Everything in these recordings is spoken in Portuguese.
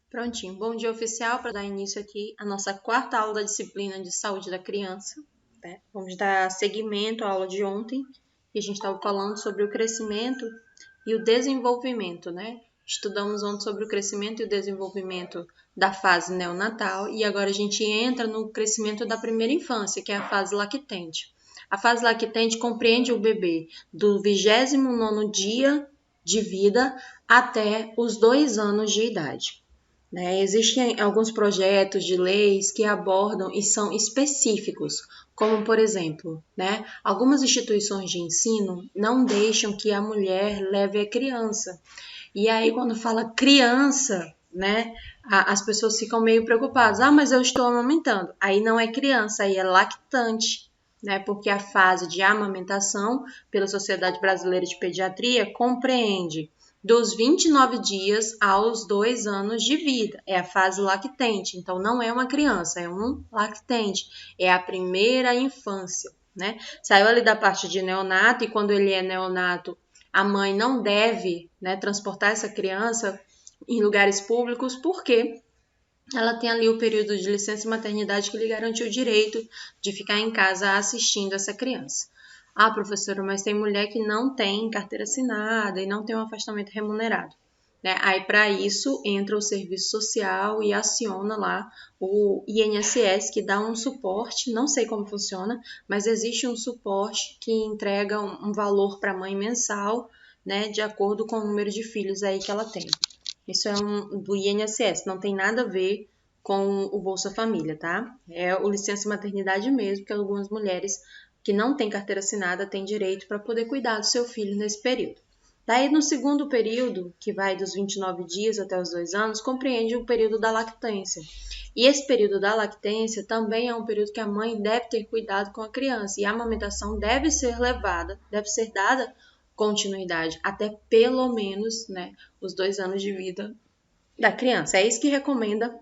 Prontinho, bom dia oficial para dar início aqui à nossa quarta aula da disciplina de saúde da criança. Né? Vamos dar seguimento à aula de ontem, que a gente estava falando sobre o crescimento e o desenvolvimento, né? Estudamos ontem sobre o crescimento e o desenvolvimento da fase neonatal e agora a gente entra no crescimento da primeira infância, que é a fase lactente. A fase lactente compreende o bebê do 29º dia de vida até os 2 anos de idade. Existem alguns projetos de leis que abordam e são específicos, como, por exemplo, algumas instituições de ensino não deixam que a mulher leve a criança. E aí, quando fala criança, as pessoas ficam meio preocupadas. Ah, mas eu estou amamentando. Aí não é criança, aí é lactante. Porque a fase de amamentação, pela Sociedade Brasileira de Pediatria, compreende dos 29 dias aos 2 anos de vida. É a fase lactente. Então, não é uma criança, é um lactente. É a primeira infância. Saiu ali da parte de neonato e quando ele é neonato, a mãe não deve transportar essa criança em lugares públicos, porque ela tem ali o período de licença maternidade que lhe garante o direito de ficar em casa assistindo essa criança. Ah, professora, mas tem mulher que não tem carteira assinada e não tem um afastamento remunerado. Aí, para isso, entra o serviço social e aciona lá o INSS, que dá um suporte, não sei como funciona, mas existe um suporte que entrega um valor para a mãe mensal, de acordo com o número de filhos aí que ela tem. Isso é do INSS, não tem nada a ver com o Bolsa Família, tá? É o licença maternidade mesmo, que algumas mulheres que não têm carteira assinada têm direito para poder cuidar do seu filho nesse período. Daí, no segundo período, que vai dos 29 dias até os 2 anos, compreende o período da lactância. E esse período da lactância também é um período que a mãe deve ter cuidado com a criança. E a amamentação deve ser dada continuidade até pelo menos os 2 anos de vida da criança. É isso que recomenda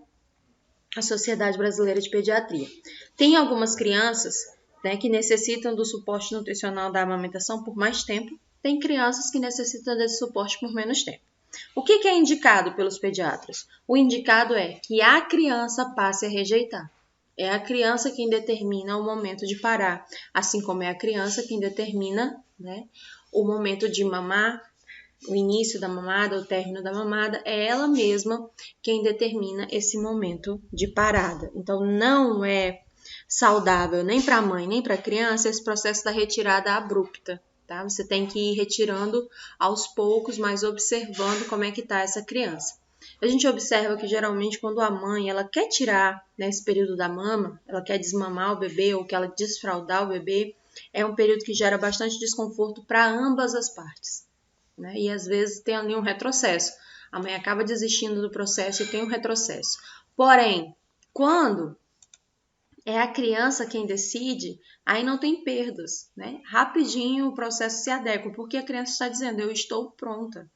a Sociedade Brasileira de Pediatria. Tem algumas crianças que necessitam do suporte nutricional da amamentação por mais tempo. Tem crianças que necessitam desse suporte por menos tempo. O que é indicado pelos pediatras? O indicado é que a criança passe a rejeitar. É a criança quem determina o momento de parar, assim como é a criança quem determina o momento de mamar, o início da mamada, o término da mamada, é ela mesma quem determina esse momento de parada. Então, não é saudável nem para a mãe, nem para a criança esse processo da retirada abrupta, tá? Você tem que ir retirando aos poucos, mas observando como é que está essa criança. A gente observa que geralmente quando a mãe ela quer tirar esse período da mama, ela quer desmamar o bebê ou que ela desfraldar o bebê, é um período que gera bastante desconforto para ambas as partes. E às vezes tem ali um retrocesso. A mãe acaba desistindo do processo e tem um retrocesso. Porém, quando é a criança quem decide, aí não tem perdas, Rapidinho o processo se adequa, porque a criança está dizendo, eu estou pronta,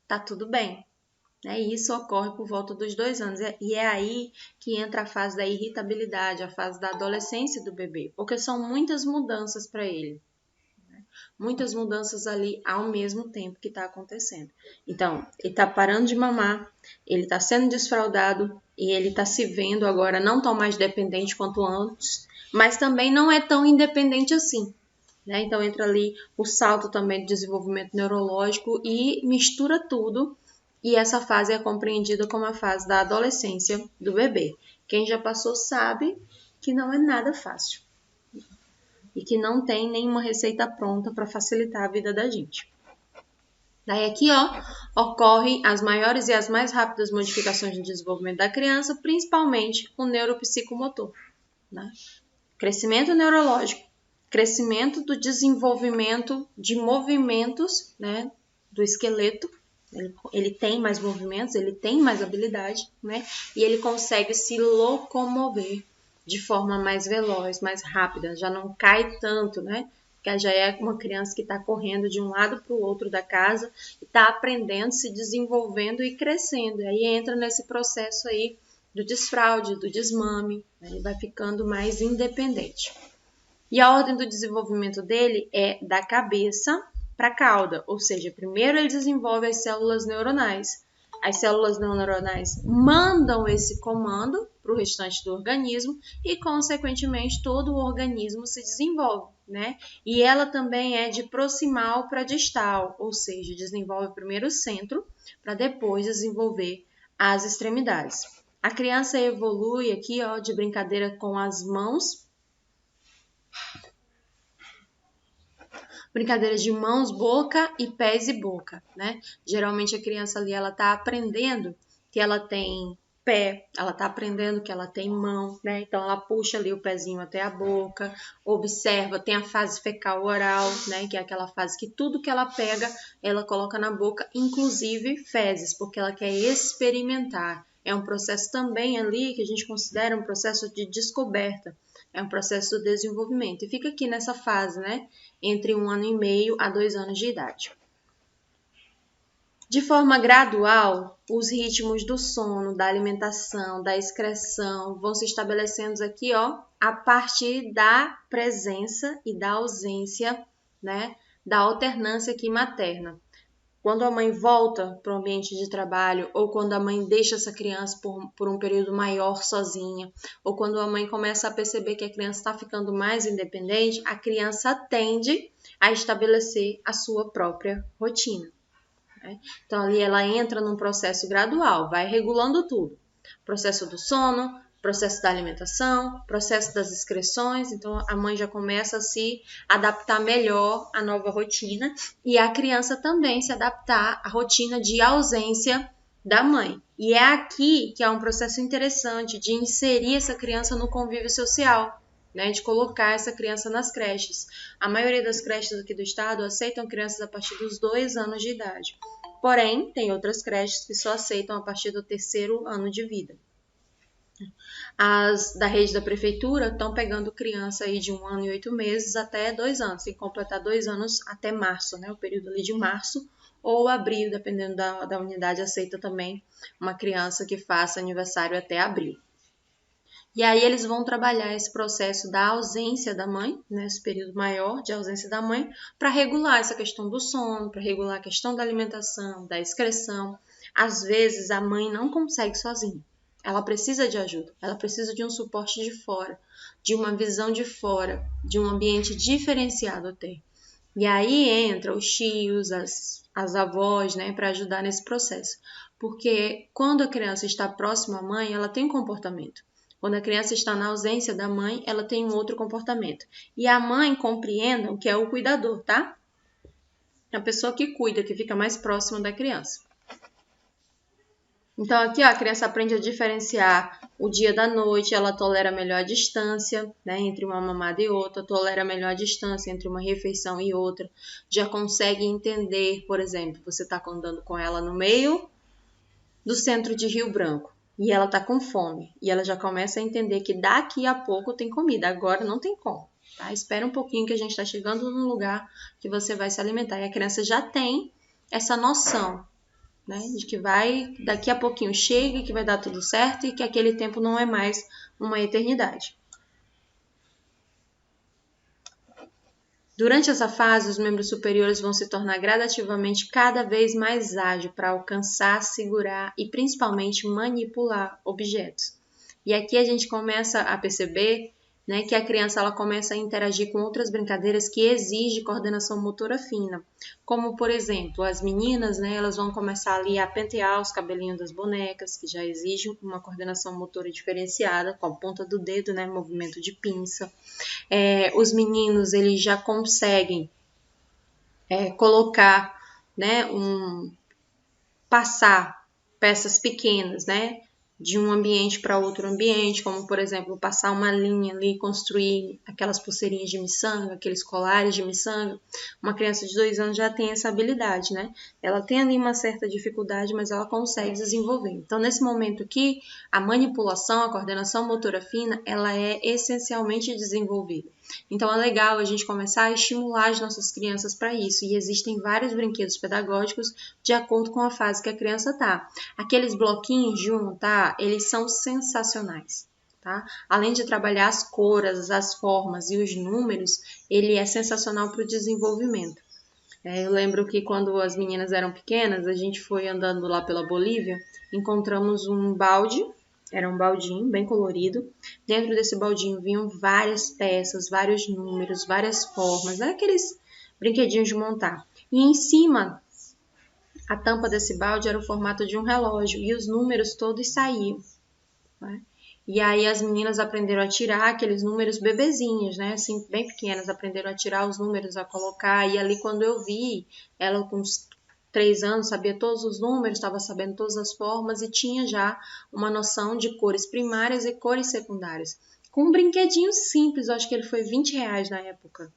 tá tudo bem. E isso ocorre por volta dos 2 anos. E é aí que entra a fase da irritabilidade, a fase da adolescência do bebê, porque são muitas mudanças para ele. Muitas mudanças ali ao mesmo tempo que está acontecendo. Então, ele está parando de mamar, ele está sendo desfraldado e ele está se vendo agora não tão mais dependente quanto antes, mas também não é tão independente assim. Então, entra ali o salto também do desenvolvimento neurológico e mistura tudo. E essa fase é compreendida como a fase da adolescência do bebê. Quem já passou sabe que não é nada fácil e que não tem nenhuma receita pronta para facilitar a vida da gente. Daí aqui, ocorrem as maiores e as mais rápidas modificações no desenvolvimento da criança, principalmente o neuropsicomotor. Crescimento neurológico, crescimento do desenvolvimento de movimentos do esqueleto. Ele tem mais movimentos, ele tem mais habilidade, e ele consegue se locomover de forma mais veloz, mais rápida, já não cai tanto, Porque já é uma criança que está correndo de um lado para o outro da casa e está aprendendo, se desenvolvendo e crescendo. E aí entra nesse processo aí do desfraude, do desmame, ele vai ficando mais independente. E a ordem do desenvolvimento dele é da cabeça para a cauda, ou seja, primeiro ele desenvolve as células neuronais, as células neuronais mandam esse comando para o restante do organismo e, consequentemente, todo o organismo se desenvolve, né? E ela também é de proximal para distal, ou seja, desenvolve primeiro o centro para depois desenvolver as extremidades. A criança evolui aqui, ó, de brincadeira com as mãos, brincadeiras de mãos, boca e pés e boca, né? Geralmente a criança ali, ela tá aprendendo que ela tem pé, ela tá aprendendo que ela tem mão, né? Então ela puxa ali o pezinho até a boca, observa, tem a fase fecal oral, né? Que é aquela fase que tudo que ela pega, ela coloca na boca, inclusive fezes, porque ela quer experimentar. É um processo também ali que a gente considera um processo de descoberta. É um processo do desenvolvimento. E fica aqui nessa fase, né? Entre 1 ano e meio a 2 anos de idade. De forma gradual, os ritmos do sono, da alimentação, da excreção vão se estabelecendo aqui, ó, a partir da presença e da ausência, né? Da alternância aqui materna. Quando a mãe volta para o ambiente de trabalho, ou quando a mãe deixa essa criança por um período maior sozinha, ou quando a mãe começa a perceber que a criança está ficando mais independente, a criança tende a estabelecer a sua própria rotina, né? Então, ali ela entra num processo gradual, vai regulando tudo. Processo do sono, processo da alimentação, processo das excreções. Então, a mãe já começa a se adaptar melhor à nova rotina e a criança também se adaptar à rotina de ausência da mãe. E é aqui que é um processo interessante de inserir essa criança no convívio social, né, de colocar essa criança nas creches. A maioria das creches aqui do estado aceitam crianças a partir dos 2 anos de idade. Porém, tem outras creches que só aceitam a partir do 3º ano de vida. As da rede da prefeitura estão pegando criança aí de 1 ano e 8 meses até 2 anos, tem que completar 2 anos até março, né? O período ali de março ou abril, dependendo da unidade, aceita também uma criança que faça aniversário até abril. E aí eles vão trabalhar esse processo da ausência da mãe, né, esse período maior de ausência da mãe, para regular essa questão do sono, para regular a questão da alimentação, da excreção. Às vezes a mãe não consegue sozinha. Ela precisa de ajuda, ela precisa de um suporte de fora, de uma visão de fora, de um ambiente diferenciado até. E aí entra os tios, as avós, né, para ajudar nesse processo. Porque quando a criança está próxima à mãe, ela tem um comportamento. Quando a criança está na ausência da mãe, ela tem um outro comportamento. E a mãe, compreendam que é o cuidador, tá? É a pessoa que cuida, que fica mais próxima da criança. Então, aqui ó, a criança aprende a diferenciar o dia da noite, ela tolera melhor a distância, né, entre uma mamada e outra, tolera melhor a distância entre uma refeição e outra, já consegue entender, por exemplo, você está andando com ela no meio do centro de Rio Branco, e ela tá com fome, e ela já começa a entender que daqui a pouco tem comida, agora não tem como, tá? Espera um pouquinho que a gente está chegando num lugar que você vai se alimentar. E a criança já tem essa noção, né, de que daqui a pouquinho chega, que vai dar tudo certo e que aquele tempo não é mais uma eternidade. Durante essa fase, os membros superiores vão se tornar gradativamente cada vez mais ágeis para alcançar, segurar e principalmente manipular objetos. E aqui a gente começa a perceber, né, que a criança ela começa a interagir com outras brincadeiras que exigem coordenação motora fina. Como, por exemplo, as meninas, né, elas vão começar ali a pentear os cabelinhos das bonecas, que já exigem uma coordenação motora diferenciada, com a ponta do dedo, né, movimento de pinça. Os meninos, eles já conseguem colocar, né, passar peças pequenas, né, de um ambiente para outro ambiente, como, por exemplo, passar uma linha ali, construir aquelas pulseirinhas de miçanga, aqueles colares de miçanga. Uma criança de 2 anos já tem essa habilidade, né? Ela tem ali uma certa dificuldade, mas ela consegue desenvolver. Então, nesse momento aqui, a manipulação, a coordenação motora fina, ela é essencialmente desenvolvida. Então, é legal a gente começar a estimular as nossas crianças para isso. E existem vários brinquedos pedagógicos de acordo com a fase que a criança está. Aqueles bloquinhos de montar, eles são sensacionais, tá? Além de trabalhar as cores, as formas e os números, ele é sensacional para o desenvolvimento. Eu lembro que quando as meninas eram pequenas, a gente foi andando lá pela Bolívia, encontramos um balde, era um baldinho bem colorido. Dentro desse baldinho vinham várias peças, vários números, várias formas, aqueles brinquedinhos de montar. E em cima, a tampa desse balde era o formato de um relógio e os números todos saíam, né? E aí as meninas aprenderam a tirar aqueles números bebezinhos, né? Assim, bem pequenas, aprenderam a tirar os números, a colocar. E ali quando eu vi, ela com uns 3 anos, sabia todos os números, estava sabendo todas as formas e tinha já uma noção de cores primárias e cores secundárias. Com um brinquedinho simples, eu acho que ele foi R$ 20 na época.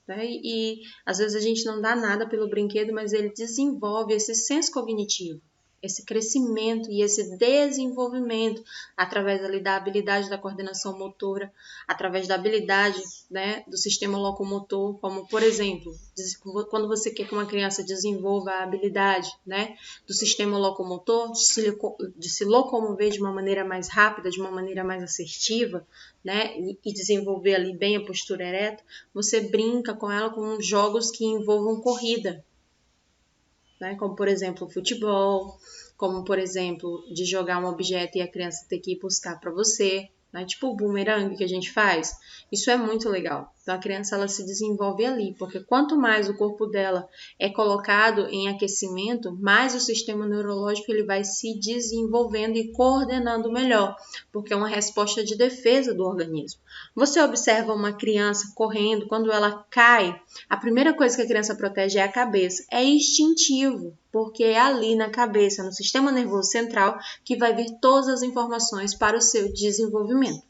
Né? E às vezes a gente não dá nada pelo brinquedo, mas ele desenvolve esse senso cognitivo, esse crescimento e esse desenvolvimento através ali da habilidade da coordenação motora, através da habilidade, né, do sistema locomotor, como por exemplo, quando você quer que uma criança desenvolva a habilidade, né, do sistema locomotor, de se locomover de uma maneira mais rápida, de uma maneira mais assertiva, né, e desenvolver ali bem a postura ereta, você brinca com ela com jogos que envolvam corrida, né? Como, por exemplo, futebol, como, por exemplo, de jogar um objeto e a criança ter que ir buscar para você, né? Tipo o boomerang que a gente faz. Isso é muito legal. Então, a criança ela se desenvolve ali, porque quanto mais o corpo dela é colocado em aquecimento, mais o sistema neurológico ele vai se desenvolvendo e coordenando melhor, porque é uma resposta de defesa do organismo. Você observa uma criança correndo, quando ela cai, a primeira coisa que a criança protege é a cabeça. É instintivo, porque é ali na cabeça, no sistema nervoso central, que vai vir todas as informações para o seu desenvolvimento.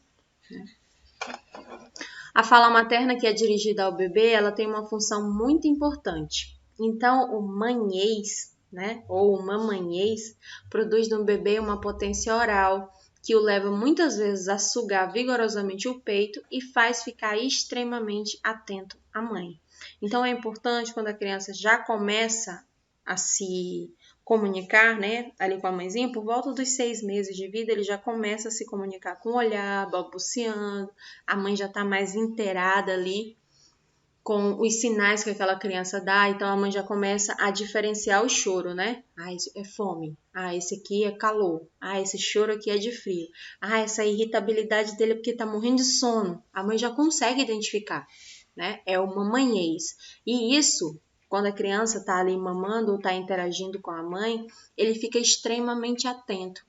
A fala materna, que é dirigida ao bebê, ela tem uma função muito importante. Então, o manhês, né, ou o mamanhês, produz no bebê uma potência oral, que o leva muitas vezes a sugar vigorosamente o peito e faz ficar extremamente atento à mãe. Então, é importante quando a criança já começa a se comunicar, né, ali com a mãezinha, por volta dos 6 meses de vida, ele já começa a se comunicar com o olhar, balbuciando, a mãe já está mais inteirada ali com os sinais que aquela criança dá, então a mãe já começa a diferenciar o choro, né? Ah, esse é fome. Ah, esse aqui é calor. Ah, esse choro aqui é de frio. Ah, essa irritabilidade dele é porque tá morrendo de sono. A mãe já consegue identificar, né? É o mamanhês. E isso, quando a criança tá ali mamando ou tá interagindo com a mãe, ele fica extremamente atento.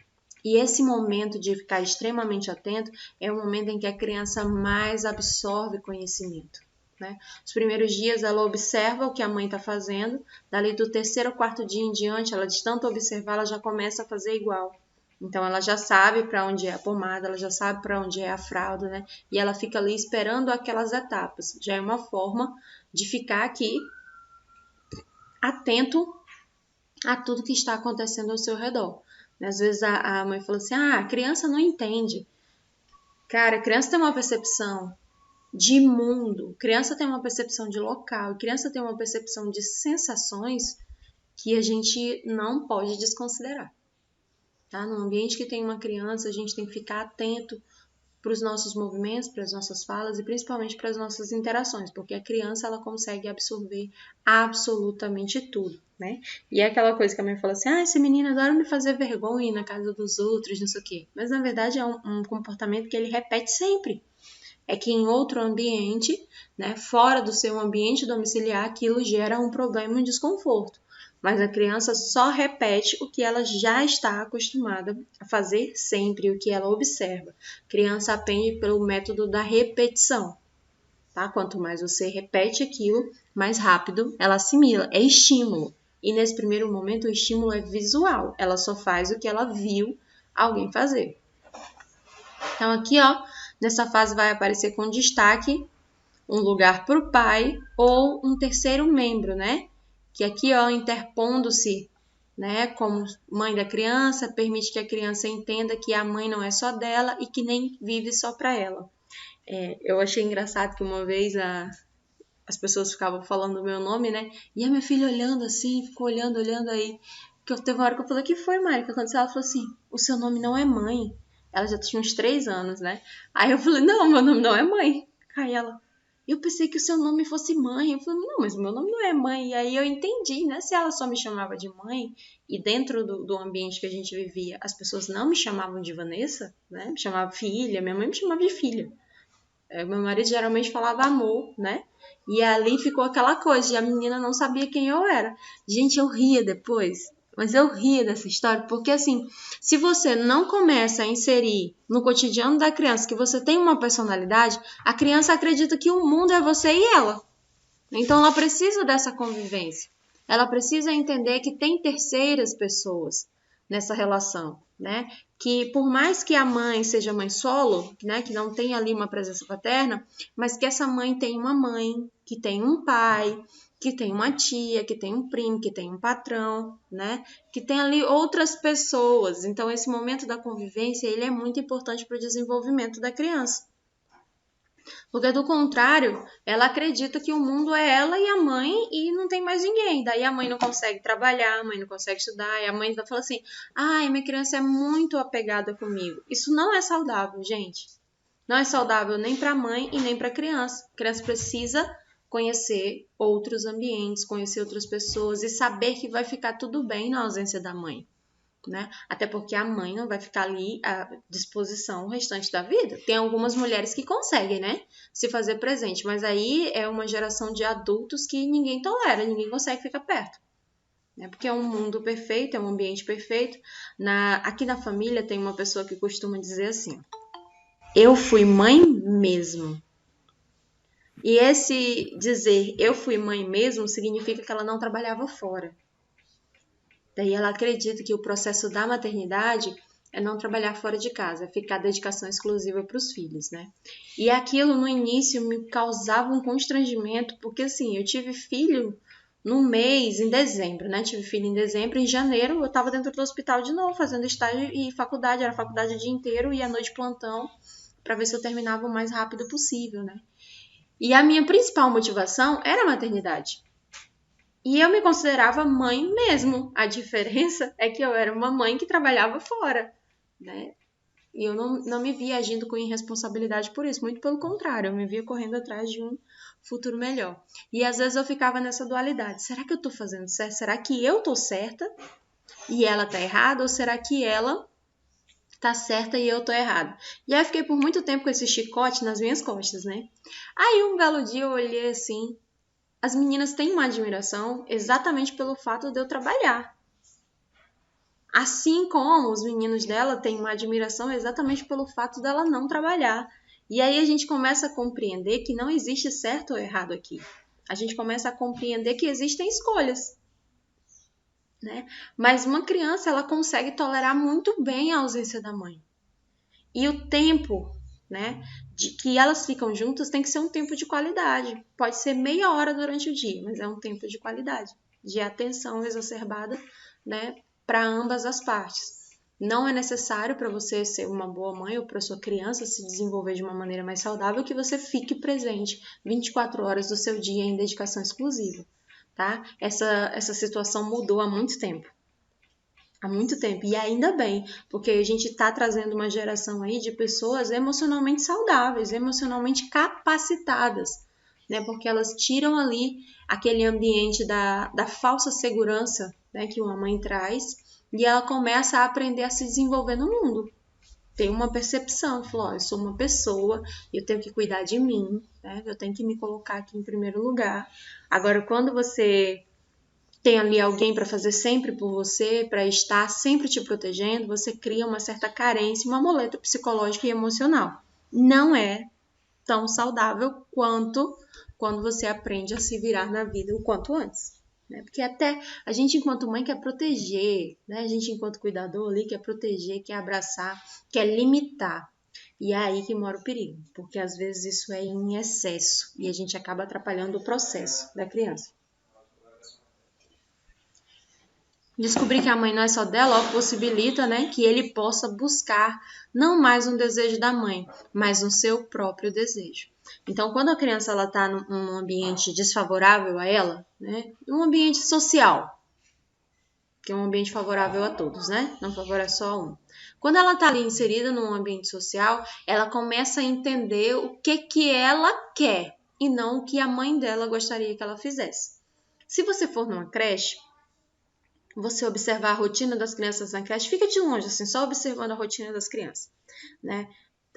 E esse momento de ficar extremamente atento é o momento em que a criança mais absorve conhecimento. Né? Os primeiros dias ela observa o que a mãe está fazendo, dali do 3º ou 4º dia em diante, ela de tanto observar, ela já começa a fazer igual. Então ela já sabe para onde é a pomada, ela já sabe para onde é a fralda, né? E ela fica ali esperando aquelas etapas. Já é uma forma de ficar aqui atento a tudo que está acontecendo ao seu redor. Às vezes a mãe fala assim, a criança não entende. Cara, a criança tem uma percepção de mundo, criança tem uma percepção de local, criança tem uma percepção de sensações que a gente não pode desconsiderar. Tá? No ambiente que tem uma criança, a gente tem que ficar atento para os nossos movimentos, para as nossas falas e principalmente para as nossas interações, porque a criança ela consegue absorver absolutamente tudo, né? E é aquela coisa que a mãe fala assim, esse menino adora me fazer vergonha na casa dos outros, não sei o quê. Mas na verdade é um comportamento que ele repete sempre. É que em outro ambiente, né, fora do seu ambiente domiciliar, aquilo gera um problema e um desconforto. Mas a criança só repete o que ela já está acostumada a fazer sempre, o que ela observa. A criança aprende pelo método da repetição. Tá? Quanto mais você repete aquilo, mais rápido ela assimila. É estímulo. E nesse primeiro momento o estímulo é visual. Ela só faz o que ela viu alguém fazer. Então aqui, ó, nessa fase vai aparecer com destaque um lugar para o pai ou um terceiro membro, né? Que aqui, ó, interpondo-se, né, como mãe da criança, permite que a criança entenda que a mãe não é só dela e que nem vive só para ela. Eu achei engraçado que uma vez as pessoas ficavam falando o meu nome, né? E a minha filha olhando assim, ficou olhando aí. Que teve uma hora que eu falei, o que foi, Mari? O que aconteceu? Ela falou assim, o seu nome não é mãe. Ela já tinha uns 3 anos, né? Aí eu falei, não, meu nome não é mãe. Aí ela, Eu pensei que o seu nome fosse mãe. Eu falei, não, mas o meu nome não é mãe. E aí eu entendi, né? Se ela só me chamava de mãe, e dentro do ambiente que a gente vivia, as pessoas não me chamavam de Vanessa, né? Me chamavam filha, minha mãe me chamava de filha. Meu marido geralmente falava amor, né? E ali ficou aquela coisa, e a menina não sabia quem eu era. Gente, eu ria depois, mas eu ria dessa história, porque assim, se você não começa a inserir no cotidiano da criança que você tem uma personalidade, a criança acredita que o mundo é você e ela. Então ela precisa dessa convivência. Ela precisa entender que tem terceiras pessoas nessa relação, né? Que por mais que a mãe seja mãe solo, né, que não tem ali uma presença paterna, mas que essa mãe tem uma mãe, que tem um pai, que tem uma tia, que tem um primo, que tem um patrão, né? Que tem ali outras pessoas. Então esse momento da convivência, ele é muito importante para o desenvolvimento da criança. Porque do contrário, ela acredita que o mundo é ela e a mãe e não tem mais ninguém. Daí a mãe não consegue trabalhar, a mãe não consegue estudar, e a mãe fala assim: ai, minha criança é muito apegada comigo. Isso não é saudável, gente. Não é saudável nem para a mãe e nem para a criança. A criança precisa conhecer outros ambientes, conhecer outras pessoas e saber que vai ficar tudo bem na ausência da mãe. Né? Até porque a mãe não vai ficar ali à disposição o restante da vida. Tem algumas mulheres que conseguem, né, se fazer presente, mas aí é uma geração de adultos que ninguém tolera, ninguém consegue ficar perto. Né? Porque é um mundo perfeito, é um ambiente perfeito. Aqui na família tem uma pessoa que costuma dizer assim: eu fui mãe mesmo. E esse dizer eu fui mãe mesmo significa que ela não trabalhava fora. Daí ela acredita que o processo da maternidade é não trabalhar fora de casa, é ficar dedicação exclusiva para os filhos, né? E aquilo no início me causava um constrangimento, porque assim, eu tive filho no mês, em dezembro, né? Tive filho em dezembro, em janeiro eu estava dentro do hospital de novo, fazendo estágio e faculdade, era faculdade o dia inteiro e à noite plantão, para ver se eu terminava o mais rápido possível, né? E a minha principal motivação era a maternidade. E eu me considerava mãe mesmo. A diferença é que eu era uma mãe que trabalhava fora, né? E eu não me via agindo com irresponsabilidade por isso. Muito pelo contrário, eu me via correndo atrás de um futuro melhor. E às vezes eu ficava nessa dualidade. Será que eu tô fazendo certo? Será que eu tô certa e ela tá errada? Ou será que ela tá certa e eu tô errada? E aí eu fiquei por muito tempo com esse chicote nas minhas costas, né? Aí um belo dia eu olhei assim... As meninas têm uma admiração exatamente pelo fato de eu trabalhar. Assim como os meninos dela têm uma admiração exatamente pelo fato dela não trabalhar. E aí a gente começa a compreender que não existe certo ou errado aqui. A gente começa a compreender que existem escolhas. Né? Mas uma criança, ela consegue tolerar muito bem a ausência da mãe. E o tempo, né, de que elas ficam juntas tem que ser um tempo de qualidade. Pode ser meia hora durante o dia, mas é um tempo de qualidade, de atenção exacerbada, né, para ambas as partes. Não é necessário para você ser uma boa mãe ou para sua criança se desenvolver de uma maneira mais saudável que você fique presente 24 horas do seu dia em dedicação exclusiva, tá? Essa situação mudou há muito tempo. Há muito tempo, e ainda bem, porque a gente está trazendo uma geração aí de pessoas emocionalmente saudáveis, emocionalmente capacitadas, né? Porque elas tiram ali aquele ambiente da falsa segurança, né, que uma mãe traz, e ela começa a aprender a se desenvolver no mundo. Tem uma percepção, falou, eu sou uma pessoa, eu tenho que cuidar de mim, né? Eu tenho que me colocar aqui em primeiro lugar. Agora, quando você tem ali alguém para fazer sempre por você, para estar sempre te protegendo, você cria uma certa carência, uma muleta psicológica e emocional. Não é tão saudável quanto quando você aprende a se virar na vida o quanto antes. Né? Porque até a gente, enquanto mãe, quer proteger, né? A gente, enquanto cuidador ali, quer proteger, quer abraçar, quer limitar. E é aí que mora o perigo, porque às vezes isso é em excesso e a gente acaba atrapalhando o processo da criança. Descobrir que a mãe não é só dela, ó, possibilita, né, que ele possa buscar não mais um desejo da mãe, mas um seu próprio desejo. Então, quando a criança ela está num ambiente desfavorável a ela, né, um ambiente social, que é um ambiente favorável a todos, né, não favorece só a um. Quando ela está ali inserida num ambiente social, ela começa a entender o que ela quer. e não o que a mãe dela gostaria que ela fizesse. Se você for numa creche, você observar a rotina das crianças na creche, fica de longe, assim, só observando a rotina das crianças, né?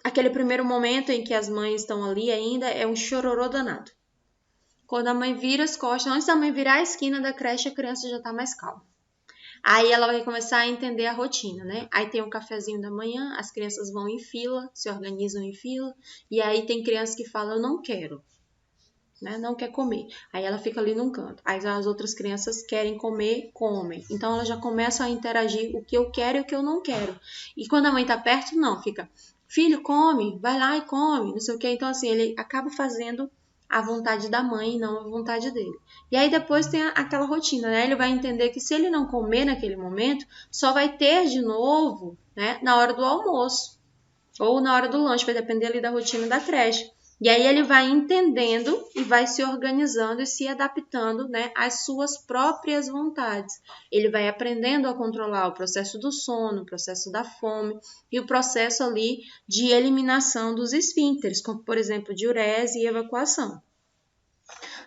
Aquele primeiro momento em que as mães estão ali ainda é um chororô danado. Quando a mãe vira as costas, antes da mãe virar a esquina da creche, a criança já está mais calma. Aí ela vai começar a entender a rotina, né? Aí tem o cafezinho da manhã, as crianças vão em fila, se organizam em fila, e aí tem criança que fala, eu não quero, né? Não quer comer. Aí ela fica ali num canto. Aí as outras crianças querem comer, comem. Então ela já começa a interagir o que eu quero e o que eu não quero. E quando a mãe tá perto, não, fica, filho, come, vai lá e come, não sei o quê. Então assim, ele acaba fazendo a vontade da mãe e não a vontade dele. E aí depois tem aquela rotina, né? Ele vai entender que se ele não comer naquele momento, só vai ter de novo, né, na hora do almoço ou na hora do lanche, vai depender ali da rotina da creche. E aí ele vai entendendo e vai se organizando e se adaptando, né, às suas próprias vontades. Ele vai aprendendo a controlar o processo do sono, o processo da fome e o processo ali de eliminação dos esfíncteres, como por exemplo diurese e evacuação.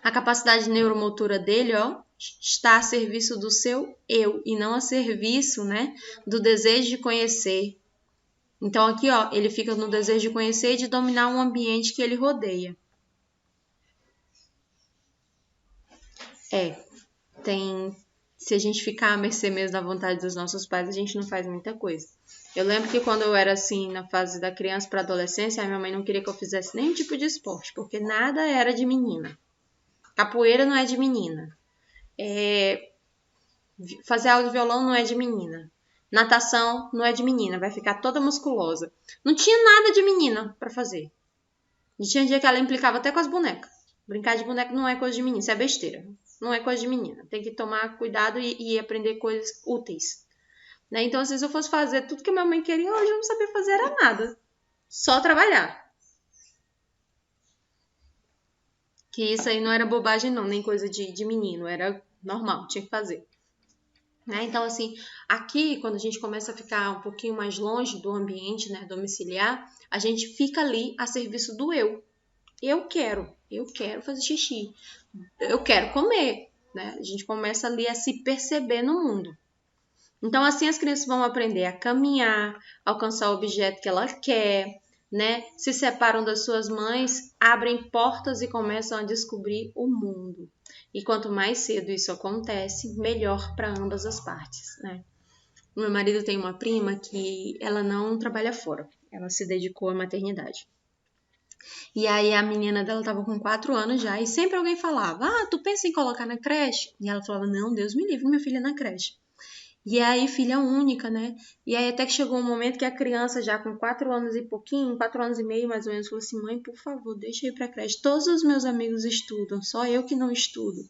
A capacidade neuromotora dele, está a serviço do seu eu e não a serviço, né, do desejo de conhecer. Então aqui, ele fica no desejo de conhecer e de dominar um ambiente que ele rodeia. Se a gente ficar à mercê mesmo da vontade dos nossos pais, a gente não faz muita coisa. Eu lembro que quando eu era assim, na fase da criança para adolescência, a minha mãe não queria que eu fizesse nenhum tipo de esporte, porque nada era de menina. Capoeira não é de menina. Fazer aula de violão não é de menina. Natação não é de menina, vai ficar toda musculosa. Não tinha nada de menina para fazer. E tinha dia que ela implicava até com as bonecas. Brincar de boneca não é coisa de menina, isso é besteira. Não é coisa de menina. Tem que tomar cuidado e aprender coisas úteis. Né? Então, assim, se eu fosse fazer tudo que minha mãe queria, hoje eu não sabia fazer era nada. Só trabalhar. Que isso aí não era bobagem não, nem coisa de menino. Era normal, tinha que fazer. Né? Então, assim, aqui, quando a gente começa a ficar um pouquinho mais longe do ambiente, né, domiciliar, a gente fica ali a serviço do eu. Eu quero fazer xixi, eu quero comer, né? A gente começa ali a se perceber no mundo. Então, assim, as crianças vão aprender a caminhar, alcançar o objeto que ela quer, né? Se separam das suas mães, abrem portas e começam a descobrir o mundo. E quanto mais cedo isso acontece, melhor para ambas as partes, né? O meu marido tem uma prima que ela não trabalha fora, ela se dedicou à maternidade. E aí a menina dela tava com 4 anos já, e sempre alguém falava, tu pensa em colocar na creche? E ela falava, não, Deus me livre, minha filha na creche. E aí, filha única, né? E aí até que chegou um momento que a criança já com 4 anos e pouquinho, 4 anos e meio mais ou menos, falou assim, mãe, por favor, deixa eu ir pra creche. Todos os meus amigos estudam, só eu que não estudo.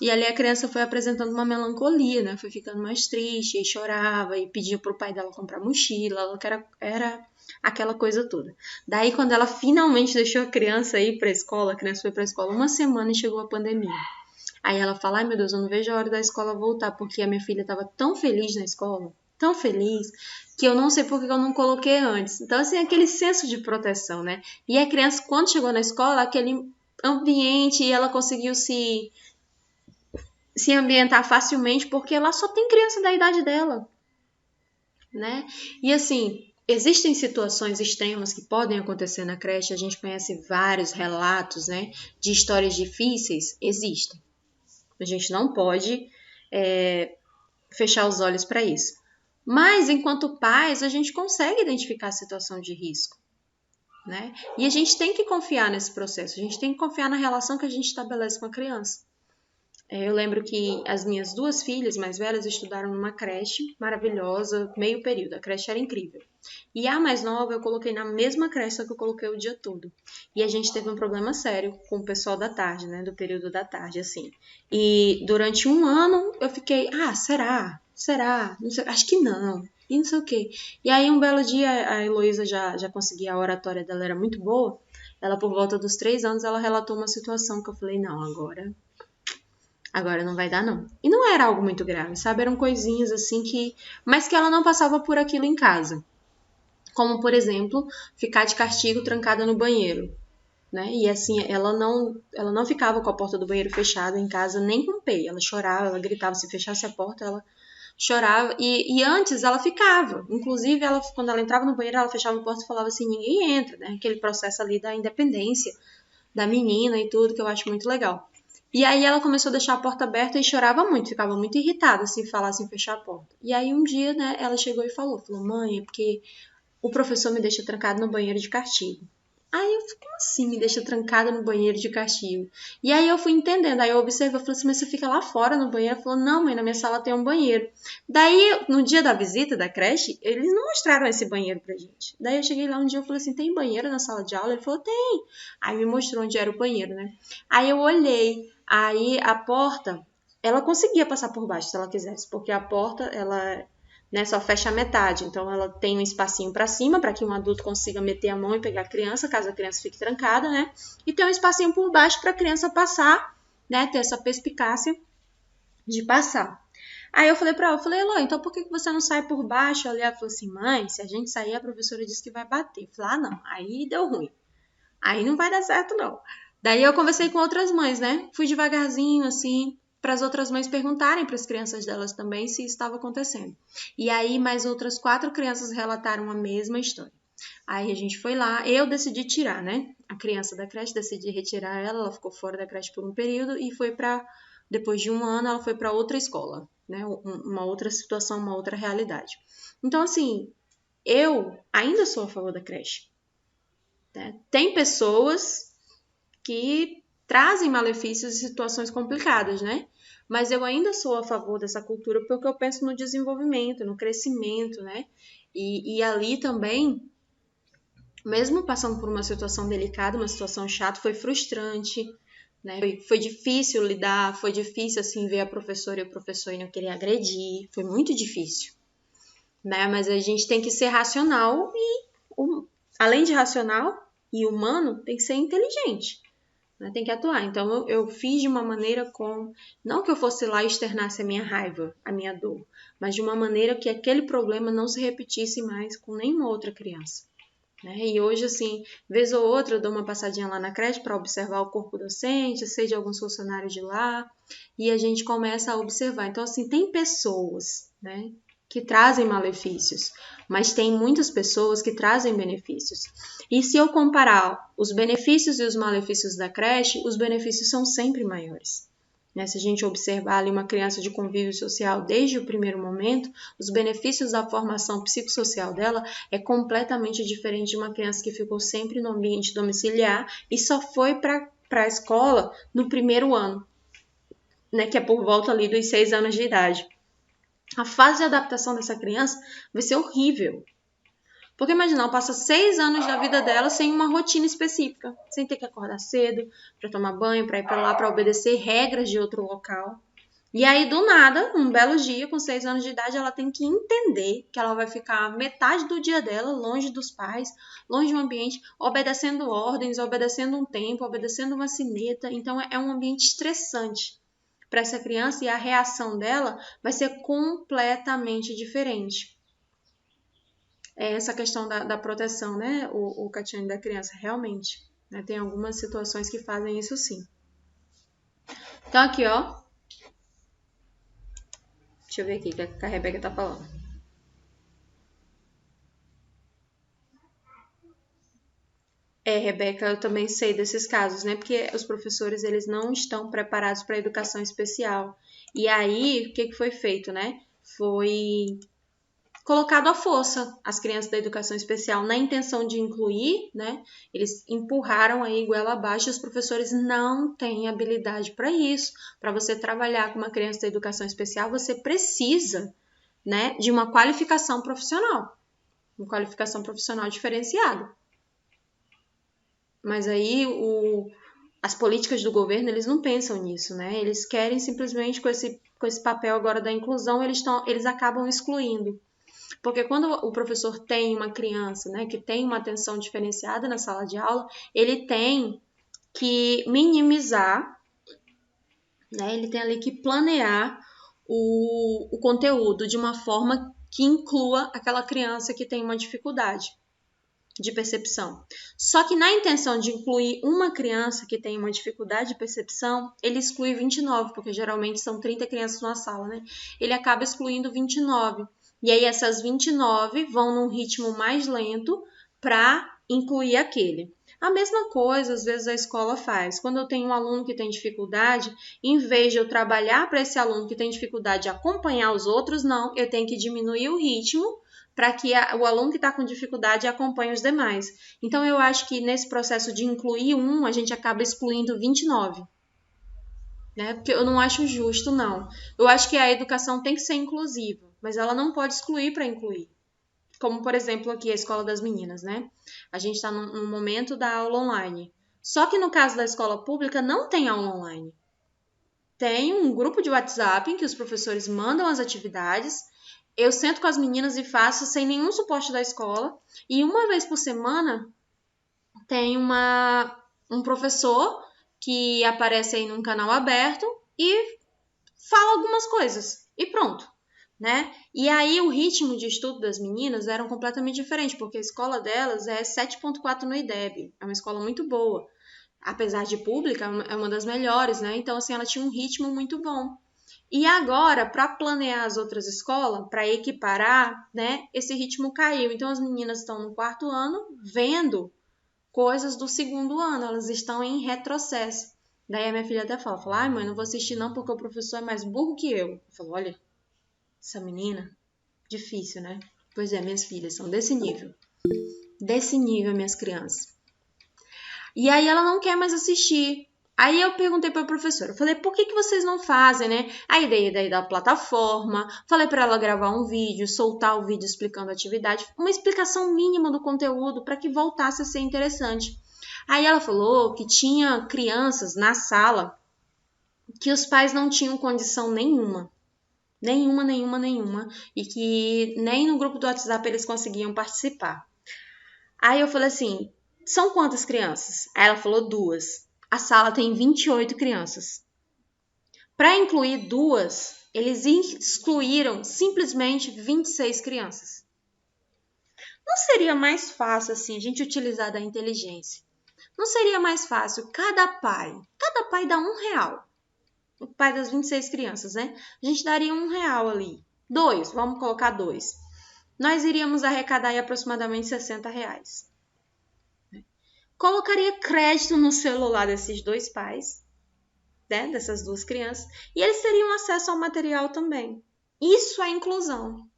E ali a criança foi apresentando uma melancolia, né? Foi ficando mais triste, e chorava, e pedia pro pai dela comprar mochila, ela era aquela coisa toda. Daí, quando ela finalmente deixou a criança ir pra escola, a criança foi pra escola 1 semana e chegou a pandemia. Aí ela fala, ai meu Deus, eu não vejo a hora da escola voltar, porque a minha filha estava tão feliz na escola, tão feliz, que eu não sei por que eu não coloquei antes. Então, assim, aquele senso de proteção, né? E a criança, quando chegou na escola, aquele ambiente, e ela conseguiu se ambientar facilmente, porque lá só tem criança da idade dela, né? E assim, existem situações extremas que podem acontecer na creche, a gente conhece vários relatos, né, de histórias difíceis, existem. A gente não pode fechar os olhos para isso. Mas, enquanto pais, a gente consegue identificar a situação de risco, né? E a gente tem que confiar nesse processo, a gente tem que confiar na relação que a gente estabelece com a criança. Eu lembro que as minhas 2 filhas mais velhas estudaram numa creche maravilhosa, meio período, a creche era incrível. E a mais nova eu coloquei na mesma creche, só que eu coloquei o dia todo. E a gente teve um problema sério com o pessoal da tarde, né, do período da tarde, assim. E durante 1 ano eu fiquei, será? Não sei, acho que não. E não sei o quê. E aí um belo dia a Heloísa já conseguia, a oratória dela era muito boa. Ela, por volta dos 3 anos, ela relatou uma situação que eu falei, não, agora não vai dar não. E não era algo muito grave, sabe? Eram coisinhas assim mas que ela não passava por aquilo em casa. Como, por exemplo, ficar de castigo trancada no banheiro. né? E assim, ela não ficava com a porta do banheiro fechada em casa nem com o pé. Ela chorava, ela gritava, se fechasse a porta, ela chorava. E antes ela ficava. Inclusive, quando ela entrava no banheiro, ela fechava a porta e falava assim, ninguém entra, né? Aquele processo ali da independência da menina e tudo, que eu acho muito legal. E aí ela começou a deixar a porta aberta e chorava muito, ficava muito irritada se falasse em fechar a porta. E aí um dia, né, ela chegou e falou, mãe, é porque o professor me deixa trancada no banheiro de castigo. Aí eu fico, como assim, me deixa trancada no banheiro de castigo? E aí eu fui entendendo, aí eu observei, eu falei assim, mas você fica lá fora no banheiro? Ela falou, não, mãe, na minha sala tem um banheiro. Daí, no dia da visita da creche, eles não mostraram esse banheiro pra gente. Daí eu cheguei lá um dia e falei assim, tem banheiro na sala de aula? Ele falou, tem. Aí me mostrou onde era o banheiro, né? Aí eu olhei, aí a porta, ela conseguia passar por baixo se ela quisesse, porque a porta, ela, né, só fecha a metade. Então, ela tem um espacinho para cima, para que um adulto consiga meter a mão e pegar a criança, caso a criança fique trancada, né? E tem um espacinho por baixo para a criança passar, né? Ter essa perspicácia de passar. Aí eu falei para ela, eu falei, Elô, então por que você não sai por baixo? Ela falou assim, mãe, se a gente sair, a professora disse que vai bater. Eu falei, ah, não, aí deu ruim. Aí não vai dar certo, não. Daí eu conversei com outras mães, né? Fui devagarzinho, assim, para as outras mães perguntarem para as crianças delas também se isso estava acontecendo. E aí mais outras 4 crianças relataram a mesma história. Aí a gente foi lá, eu decidi tirar, né? A criança da creche, decidi retirar ela, ela ficou fora da creche por um período e foi para, depois de um ano, ela foi para outra escola, né? Uma outra situação, uma outra realidade. Então, assim, eu ainda sou a favor da creche. Né? Tem pessoas que trazem malefícios e situações complicadas, né? Mas eu ainda sou a favor dessa cultura porque eu penso no desenvolvimento, no crescimento, né? E ali também, mesmo passando por uma situação delicada, uma situação chata, foi frustrante, né? Foi difícil lidar, foi difícil, assim, ver a professora e o professor e não querer agredir, foi muito difícil, né? Mas a gente tem que ser racional e, além de racional e humano, tem que ser inteligente. Né? Tem que atuar. Então, eu fiz de uma maneira não que eu fosse lá e externasse a minha raiva, a minha dor, mas de uma maneira que aquele problema não se repetisse mais com nenhuma outra criança. Né? E hoje, assim, vez ou outra, eu dou uma passadinha lá na creche para observar o corpo docente, seja alguns funcionários de lá, e a gente começa a observar. Então, assim, tem pessoas, né, que trazem malefícios, mas tem muitas pessoas que trazem benefícios. E se eu comparar os benefícios e os malefícios da creche, os benefícios são sempre maiores. Né? Se a gente observar ali uma criança de convívio social desde o primeiro momento, os benefícios da formação psicossocial dela é completamente diferente de uma criança que ficou sempre no ambiente domiciliar e só foi para a escola no primeiro ano, né? Que é por volta ali dos 6 anos de idade. A fase de adaptação dessa criança vai ser horrível. Porque imagina, ela passa 6 anos da vida dela sem uma rotina específica, sem ter que acordar cedo para tomar banho, para ir para lá, para obedecer regras de outro local. E aí, do nada, um belo dia, com 6 anos de idade, ela tem que entender que ela vai ficar metade do dia dela longe dos pais, longe do ambiente, obedecendo ordens, obedecendo um tempo, obedecendo uma sineta. Então, é um ambiente estressante para essa criança e a reação dela vai ser completamente diferente. É essa questão da proteção, né, o Catiane, da criança, realmente. Né, tem algumas situações que fazem isso sim. Então aqui, ó. Deixa eu ver aqui o que a Rebeca tá falando. Rebeca, eu também sei desses casos, né? Porque os professores, eles não estão preparados para a educação especial. E aí, o que foi feito, né? Foi colocado à força as crianças da educação especial na intenção de incluir, né? Eles empurraram aí goela abaixo e os professores não têm habilidade para isso. Para você trabalhar com uma criança da educação especial, você precisa, né, de uma qualificação profissional diferenciada. Mas aí as políticas do governo, eles não pensam nisso, né? Eles querem simplesmente com esse papel agora da inclusão, eles acabam excluindo. Porque quando o professor tem uma criança, né, que tem uma atenção diferenciada na sala de aula, ele tem que minimizar, né, ele tem ali que planear o conteúdo de uma forma que inclua aquela criança que tem uma dificuldade. de percepção. Só que na intenção de incluir uma criança que tem uma dificuldade de percepção, ele exclui 29, porque geralmente são 30 crianças numa sala, né? Ele acaba excluindo 29. E aí essas 29 vão num ritmo mais lento para incluir aquele. A mesma coisa, às vezes, a escola faz. Quando eu tenho um aluno que tem dificuldade, em vez de eu trabalhar para esse aluno que tem dificuldade de acompanhar os outros, não, eu tenho que diminuir o ritmo para que o aluno que está com dificuldade acompanhe os demais. Então, eu acho que nesse processo de incluir um, a gente acaba excluindo 29. Né? Porque eu não acho justo, não. Eu acho que a educação tem que ser inclusiva, mas ela não pode excluir para incluir. Como, por exemplo, aqui a Escola das Meninas, né? A gente está no momento da aula online. Só que no caso da escola pública, não tem aula online. Tem um grupo de WhatsApp em que os professores mandam as atividades. Eu sento com as meninas e faço sem nenhum suporte da escola. E uma vez por semana, tem um professor que aparece aí num canal aberto e fala algumas coisas. E pronto. Né? E aí o ritmo de estudo das meninas era completamente diferente, porque a escola delas é 7.4 no IDEB, é uma escola muito boa, apesar de pública, é uma das melhores, né? Então, assim, ela tinha um ritmo muito bom. E agora, para planear as outras escolas, para equiparar, né, esse ritmo caiu. Então, as meninas estão no 4º ano vendo coisas do 2º ano, elas estão em retrocesso. Daí a minha filha até fala, ai mãe, não vou assistir não porque o professor é mais burro que eu falo, olha, essa menina, difícil, né? Pois é, minhas filhas são desse nível. Desse nível, minhas crianças. E aí ela não quer mais assistir. Aí eu perguntei para a professora, falei, por que vocês não fazem, né? A ideia daí da plataforma, falei para ela gravar um vídeo, soltar o vídeo explicando a atividade, uma explicação mínima do conteúdo para que voltasse a ser interessante. Aí ela falou que tinha crianças na sala que os pais não tinham condição nenhuma. Nenhuma. E que nem no grupo do WhatsApp eles conseguiam participar. Aí eu falei assim, são quantas crianças? Aí ela falou 2. A sala tem 28 crianças. Para incluir 2, eles excluíram simplesmente 26 crianças. Não seria mais fácil assim a gente utilizar da inteligência? Não seria mais fácil cada pai dá R$1. O pai das 26 crianças, né? A gente daria R$1 ali. 2, vamos colocar 2. Nós iríamos arrecadar aí aproximadamente R$60. Colocaria crédito no celular desses 2 pais, né? Dessas 2 crianças, e eles teriam acesso ao material também. Isso é inclusão.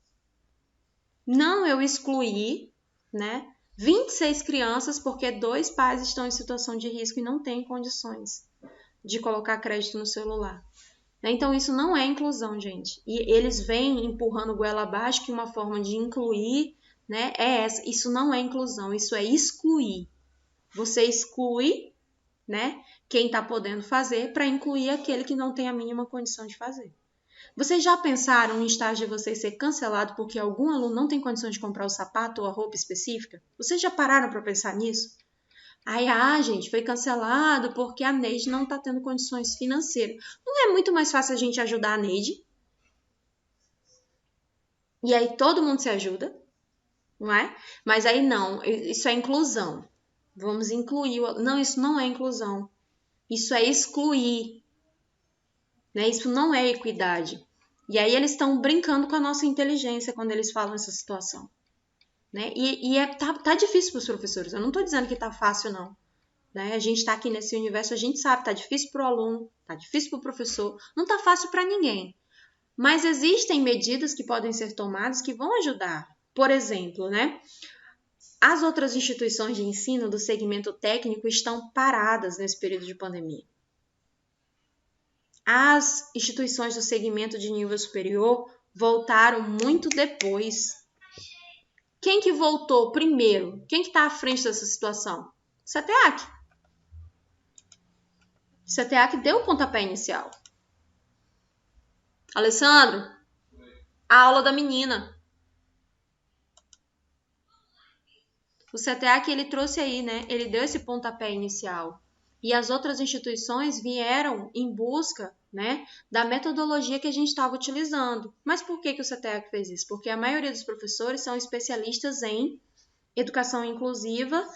Não eu excluir, né? 26 crianças porque 2 pais estão em situação de risco e não têm condições de colocar crédito no celular. Então, isso não é inclusão, gente. E eles vêm empurrando goela abaixo que uma forma de incluir, né, é essa. Isso não é inclusão, isso é excluir. Você exclui, né, quem está podendo fazer para incluir aquele que não tem a mínima condição de fazer. Vocês já pensaram em estágio de vocês ser cancelado porque algum aluno não tem condição de comprar o sapato ou a roupa específica? Vocês já pararam para pensar nisso? Aí, gente, foi cancelado porque a Neide não está tendo condições financeiras. Não é muito mais fácil a gente ajudar a Neide? E aí todo mundo se ajuda, não é? Mas aí não, isso é inclusão. Vamos incluir. Não, isso não é inclusão. Isso é excluir. Né? Isso não é equidade. E aí eles estão brincando com a nossa inteligência quando eles falam essa situação. Né? Tá difícil para os professores. Eu não estou dizendo que tá fácil, não. Né? A gente está aqui nesse universo, a gente sabe, tá difícil para o aluno, tá difícil para o professor, não tá fácil para ninguém. Mas existem medidas que podem ser tomadas que vão ajudar. Por exemplo, né? As outras instituições de ensino do segmento técnico estão paradas nesse período de pandemia. As instituições do segmento de nível superior voltaram muito depois. Quem que voltou primeiro? Quem que está à frente dessa situação? CETEAC. CETEAC deu o pontapé inicial. Alessandro, a aula da menina. O CETEAC, ele trouxe aí, né? Ele deu esse pontapé inicial. E as outras instituições vieram em busca, né, da metodologia que a gente estava utilizando. Mas por que o CETEAC fez isso? Porque a maioria dos professores são especialistas em educação inclusiva,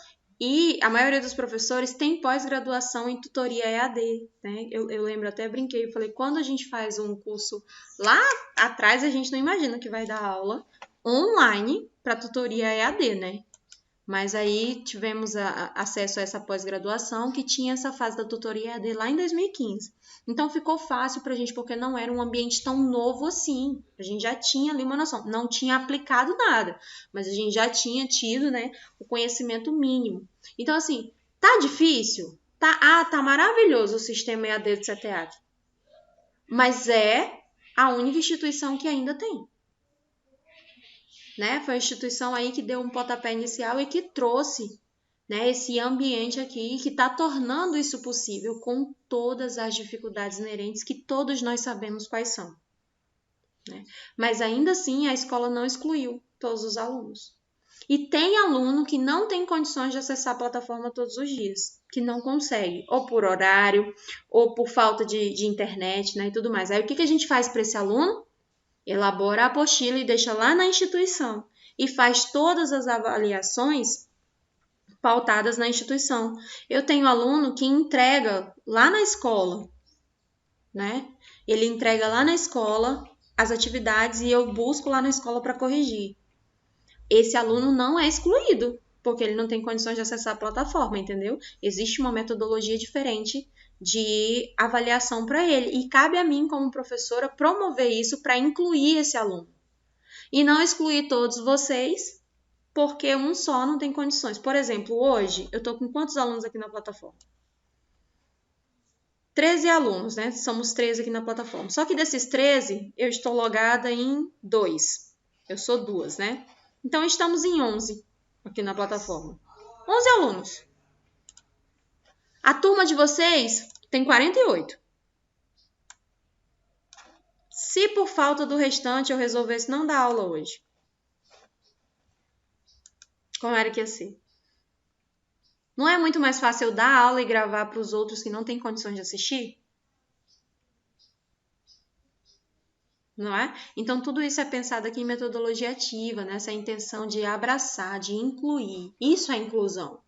e a maioria dos professores tem pós-graduação em tutoria EAD, né? Eu lembro, até brinquei, eu falei, quando a gente faz um curso lá atrás, a gente não imagina que vai dar aula online para tutoria EAD, né? Mas aí tivemos acesso a essa pós-graduação que tinha essa fase da tutoria EAD lá em 2015. Então ficou fácil para a gente, porque não era um ambiente tão novo assim. A gente já tinha ali uma noção. Não tinha aplicado nada, mas a gente já tinha tido, né, o conhecimento mínimo. Então, assim, tá difícil? Tá maravilhoso o sistema EAD do CETEAC. Mas é a única instituição que ainda tem. Né? Foi a instituição aí que deu um pontapé inicial e que trouxe, né, esse ambiente aqui que está tornando isso possível com todas as dificuldades inerentes que todos nós sabemos quais são. Né? Mas ainda assim a escola não excluiu todos os alunos. E tem aluno que não tem condições de acessar a plataforma todos os dias, que não consegue, ou por horário, ou por falta de internet, né, e tudo mais. Aí o que a gente faz para esse aluno? Elabora a apostila e deixa lá na instituição e faz todas as avaliações pautadas na instituição. Eu tenho aluno que entrega lá na escola, né? Ele entrega lá na escola as atividades e eu busco lá na escola para corrigir. Esse aluno não é excluído, porque ele não tem condições de acessar a plataforma, entendeu? Existe uma metodologia diferente de avaliação para ele. E cabe a mim, como professora, promover isso para incluir esse aluno. E não excluir todos vocês, porque um só não tem condições. Por exemplo, hoje, eu estou com quantos alunos aqui na plataforma? 13 alunos, né? Somos 13 aqui na plataforma. Só que desses 13, eu estou logada em 2. Eu sou 2, né? Então, estamos em 11 aqui na plataforma. 11 alunos. A turma de vocês tem 48. Se por falta do restante eu resolvesse não dar aula hoje, como era que ia ser? Não é muito mais fácil eu dar aula e gravar para os outros que não têm condições de assistir? Não é? Então, tudo isso é pensado aqui em metodologia ativa, nessa intenção de abraçar, de incluir. Isso é inclusão.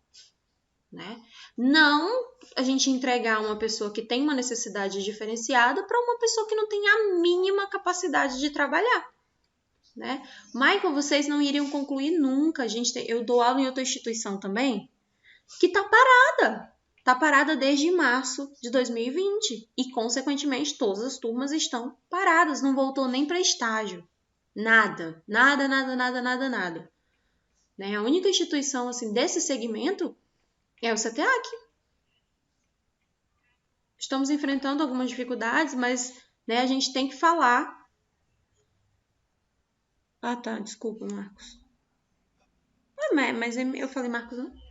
Né? Não a gente entregar uma pessoa que tem uma necessidade diferenciada para uma pessoa que não tem a mínima capacidade de trabalhar. Né? Michael, vocês não iriam concluir nunca. Eu dou aula em outra instituição também que está parada. Está parada desde março de 2020 e, consequentemente, todas as turmas estão paradas, não voltou nem para estágio. Nada. Né? A única instituição assim, desse segmento é o CETEAC. Estamos enfrentando algumas dificuldades, mas né, a gente tem que falar. Ah, tá, desculpa, Marcos. Mas eu falei Marcos, não?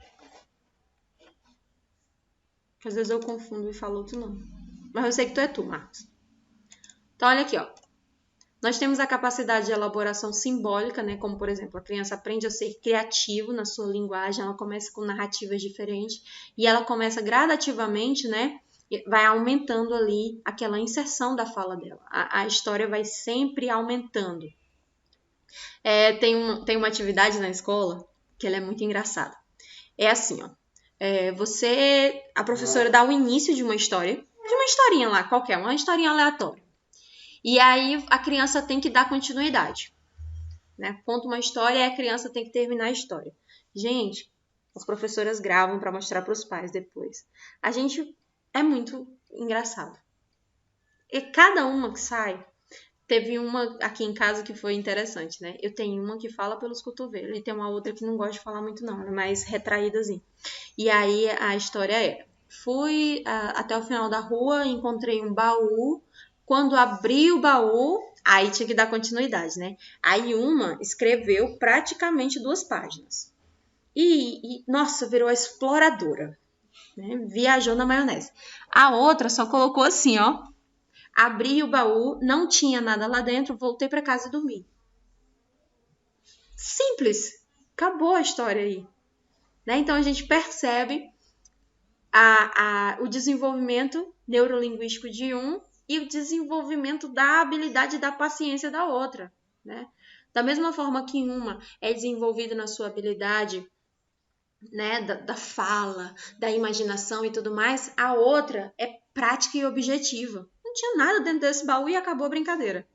Às vezes eu confundo e falo outro nome. Mas eu sei que tu é tu, Marcos. Então, olha aqui, ó. Nós temos a capacidade de elaboração simbólica, né? Como, por exemplo, a criança aprende a ser criativo na sua linguagem, ela começa com narrativas diferentes e ela começa gradativamente, né? Vai aumentando ali aquela inserção da fala dela. A história vai sempre aumentando. Tem uma atividade na escola que ela é muito engraçada. É assim, ó. A professora dá o início de uma historinha lá, qualquer, uma historinha aleatória. E aí a criança tem que dar continuidade. Né? Conta uma história e a criança tem que terminar a história. Gente, as professoras gravam para mostrar para os pais depois. A gente é muito engraçado. E cada uma que sai, teve uma aqui em casa que foi interessante, né? Eu tenho uma que fala pelos cotovelos e tem uma outra que não gosta de falar muito não, ela é mais retraídazinha. E aí a história é: fui até o final da rua, encontrei um baú. Quando abri o baú, aí tinha que dar continuidade, né? Aí uma escreveu praticamente 2 páginas. Nossa, virou a exploradora. Né? Viajou na maionese. A outra só colocou assim, ó. Abri o baú, não tinha nada lá dentro, voltei para casa e dormi. Simples. Acabou a história aí. Né? Então a gente percebe o desenvolvimento neurolinguístico de um e o desenvolvimento da habilidade da paciência da outra, né? Da mesma forma que uma é desenvolvida na sua habilidade, né, da fala, da imaginação e tudo mais, a outra é prática e objetiva. Não tinha nada dentro desse baú e acabou a brincadeira.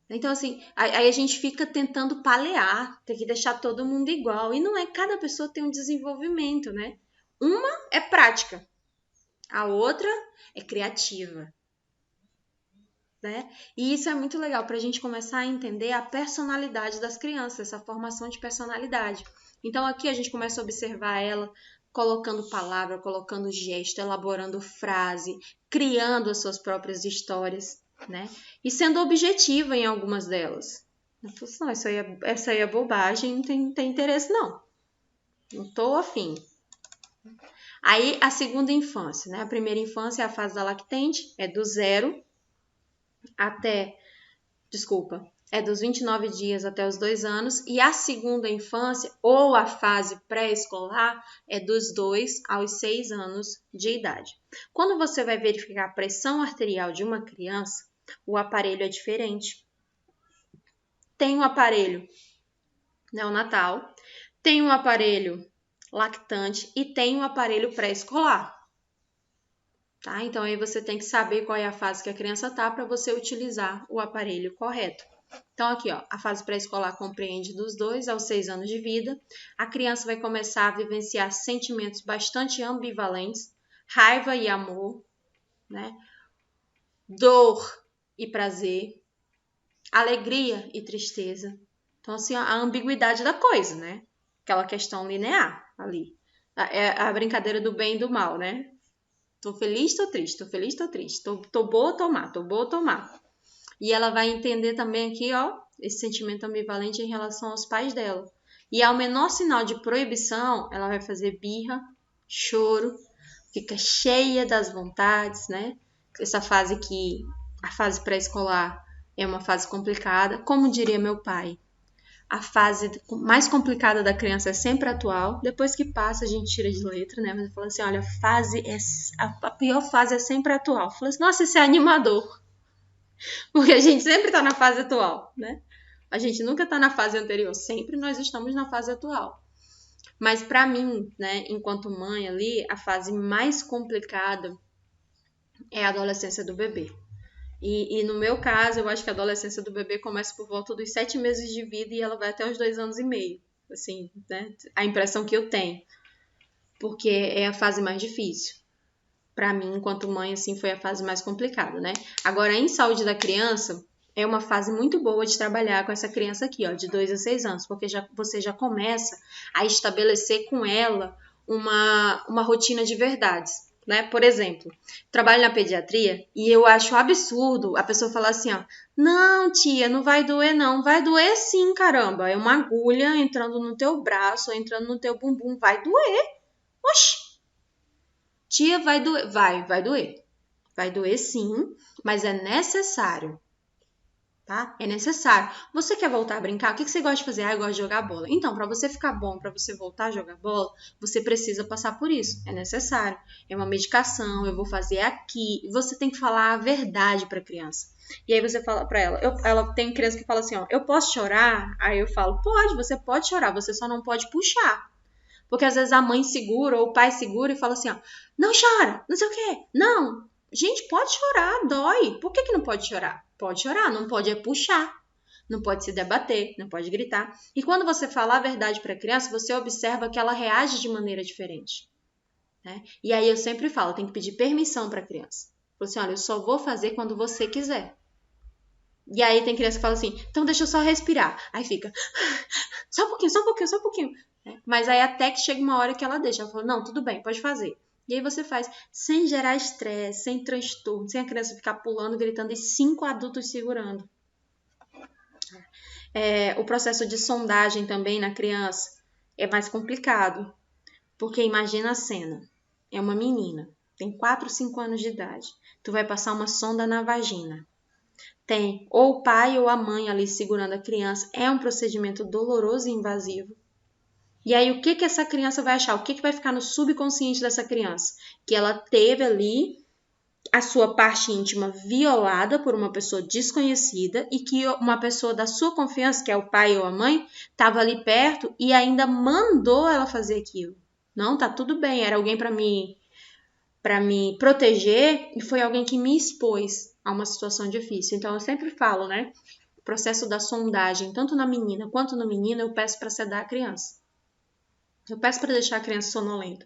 Então, assim, aí a gente fica tentando palear, tem que deixar todo mundo igual. E não é, cada pessoa tem um desenvolvimento, né? Uma é prática, a outra é criativa, né? E isso é muito legal para a gente começar a entender a personalidade das crianças, essa formação de personalidade. Então, aqui a gente começa a observar ela colocando palavra, colocando gesto, elaborando frase, criando as suas próprias histórias, né? E sendo objetiva em algumas delas. Eu falo assim, não, essa aí é bobagem, não tem interesse não. Não tô afim. Aí a segunda infância, né? A primeira infância é a fase da lactente, é do 0 até, é dos 29 dias até os 2 anos. E a segunda infância, ou a fase pré-escolar, é dos 2 aos 6 anos de idade. Quando você vai verificar a pressão arterial de uma criança, o aparelho é diferente. Tem um aparelho neonatal, tem um aparelho lactante e tem um aparelho pré-escolar. Tá? Então, aí você tem que saber qual é a fase que a criança está para você utilizar o aparelho correto. Então, aqui, ó, a fase pré-escolar compreende dos 2 aos 6 anos de vida. A criança vai começar a vivenciar sentimentos bastante ambivalentes, raiva e amor, né? Dor e prazer, alegria e tristeza. Então, assim, a ambiguidade da coisa, né? Aquela questão linear ali. É a brincadeira do bem e do mal, né? Tô feliz, tô triste, tô feliz, tô triste. Tô boa, tô má, tô boa, tô má. E ela vai entender também aqui, ó, esse sentimento ambivalente em relação aos pais dela. E ao menor sinal de proibição, ela vai fazer birra, choro, fica cheia das vontades, né? Essa fase que a fase pré-escolar é uma fase complicada. Como diria meu pai, a fase mais complicada da criança é sempre atual. Depois que passa, a gente tira de letra, né? Mas ele falou assim, olha, a pior fase é sempre atual. Eu falei assim, nossa, isso é animador. Porque a gente sempre está na fase atual, né? A gente nunca está na fase anterior. Sempre nós estamos na fase atual. Mas para mim, né, enquanto mãe ali, a fase mais complicada é a adolescência do bebê. E no meu caso, eu acho que a adolescência do bebê começa por volta dos 7 meses de vida e ela vai até os 2 anos e meio. Assim, né? A impressão que eu tenho. Porque é a fase mais difícil. Para mim, enquanto mãe, assim, foi a fase mais complicada, né? Agora, em saúde da criança, é uma fase muito boa de trabalhar com essa criança aqui, ó, de 2 a 6 anos, porque você já começa a estabelecer com ela uma rotina de verdades. Né? Por exemplo, trabalho na pediatria e eu acho absurdo a pessoa falar assim, ó, não, tia, não vai doer não, vai doer sim, caramba, é uma agulha entrando no teu braço ou entrando no teu bumbum, vai doer, oxi, tia, vai doer, vai doer sim, mas é necessário. Tá? É necessário. Você quer voltar a brincar? O que você gosta de fazer? Ah, eu gosto de jogar bola. Então, para você ficar bom, para você voltar a jogar bola, você precisa passar por isso. É necessário. É uma medicação, eu vou fazer aqui. Você tem que falar a verdade para a criança. E aí você fala para ela. Ela tem criança que fala assim, ó, eu posso chorar? Aí eu falo, pode, você pode chorar, você só não pode puxar. Porque às vezes a mãe segura ou o pai segura e fala assim, ó, não chora, não sei o quê. Não, gente, pode chorar, dói. Por que não pode chorar? Pode chorar, não pode é puxar, não pode se debater, não pode gritar. E quando você fala a verdade para a criança, você observa que ela reage de maneira diferente. Né? E aí eu sempre falo, tem que pedir permissão para a criança. Falo assim, olha, eu só vou fazer quando você quiser. E aí tem criança que fala assim, então deixa eu só respirar. Aí fica, só um pouquinho, só um pouquinho, só um pouquinho. Mas aí até que chega uma hora que ela deixa. Ela fala, não, tudo bem, pode fazer. E aí você faz sem gerar estresse, sem transtorno, sem a criança ficar pulando, gritando e 5 adultos segurando. O processo de sondagem também na criança é mais complicado. Porque imagina a cena. É uma menina, tem 4, 5 anos de idade. Tu vai passar uma sonda na vagina. Tem ou o pai ou a mãe ali segurando a criança. É um procedimento doloroso e invasivo. E aí, o que essa criança vai achar? O que vai ficar no subconsciente dessa criança? Que ela teve ali a sua parte íntima violada por uma pessoa desconhecida e que uma pessoa da sua confiança, que é o pai ou a mãe, estava ali perto e ainda mandou ela fazer aquilo. Não, tá tudo bem, era alguém para me proteger e foi alguém que me expôs a uma situação difícil. Então eu sempre falo, né? O processo da sondagem, tanto na menina quanto no menino, eu peço para sedar a criança. Eu peço para deixar a criança sonolenta,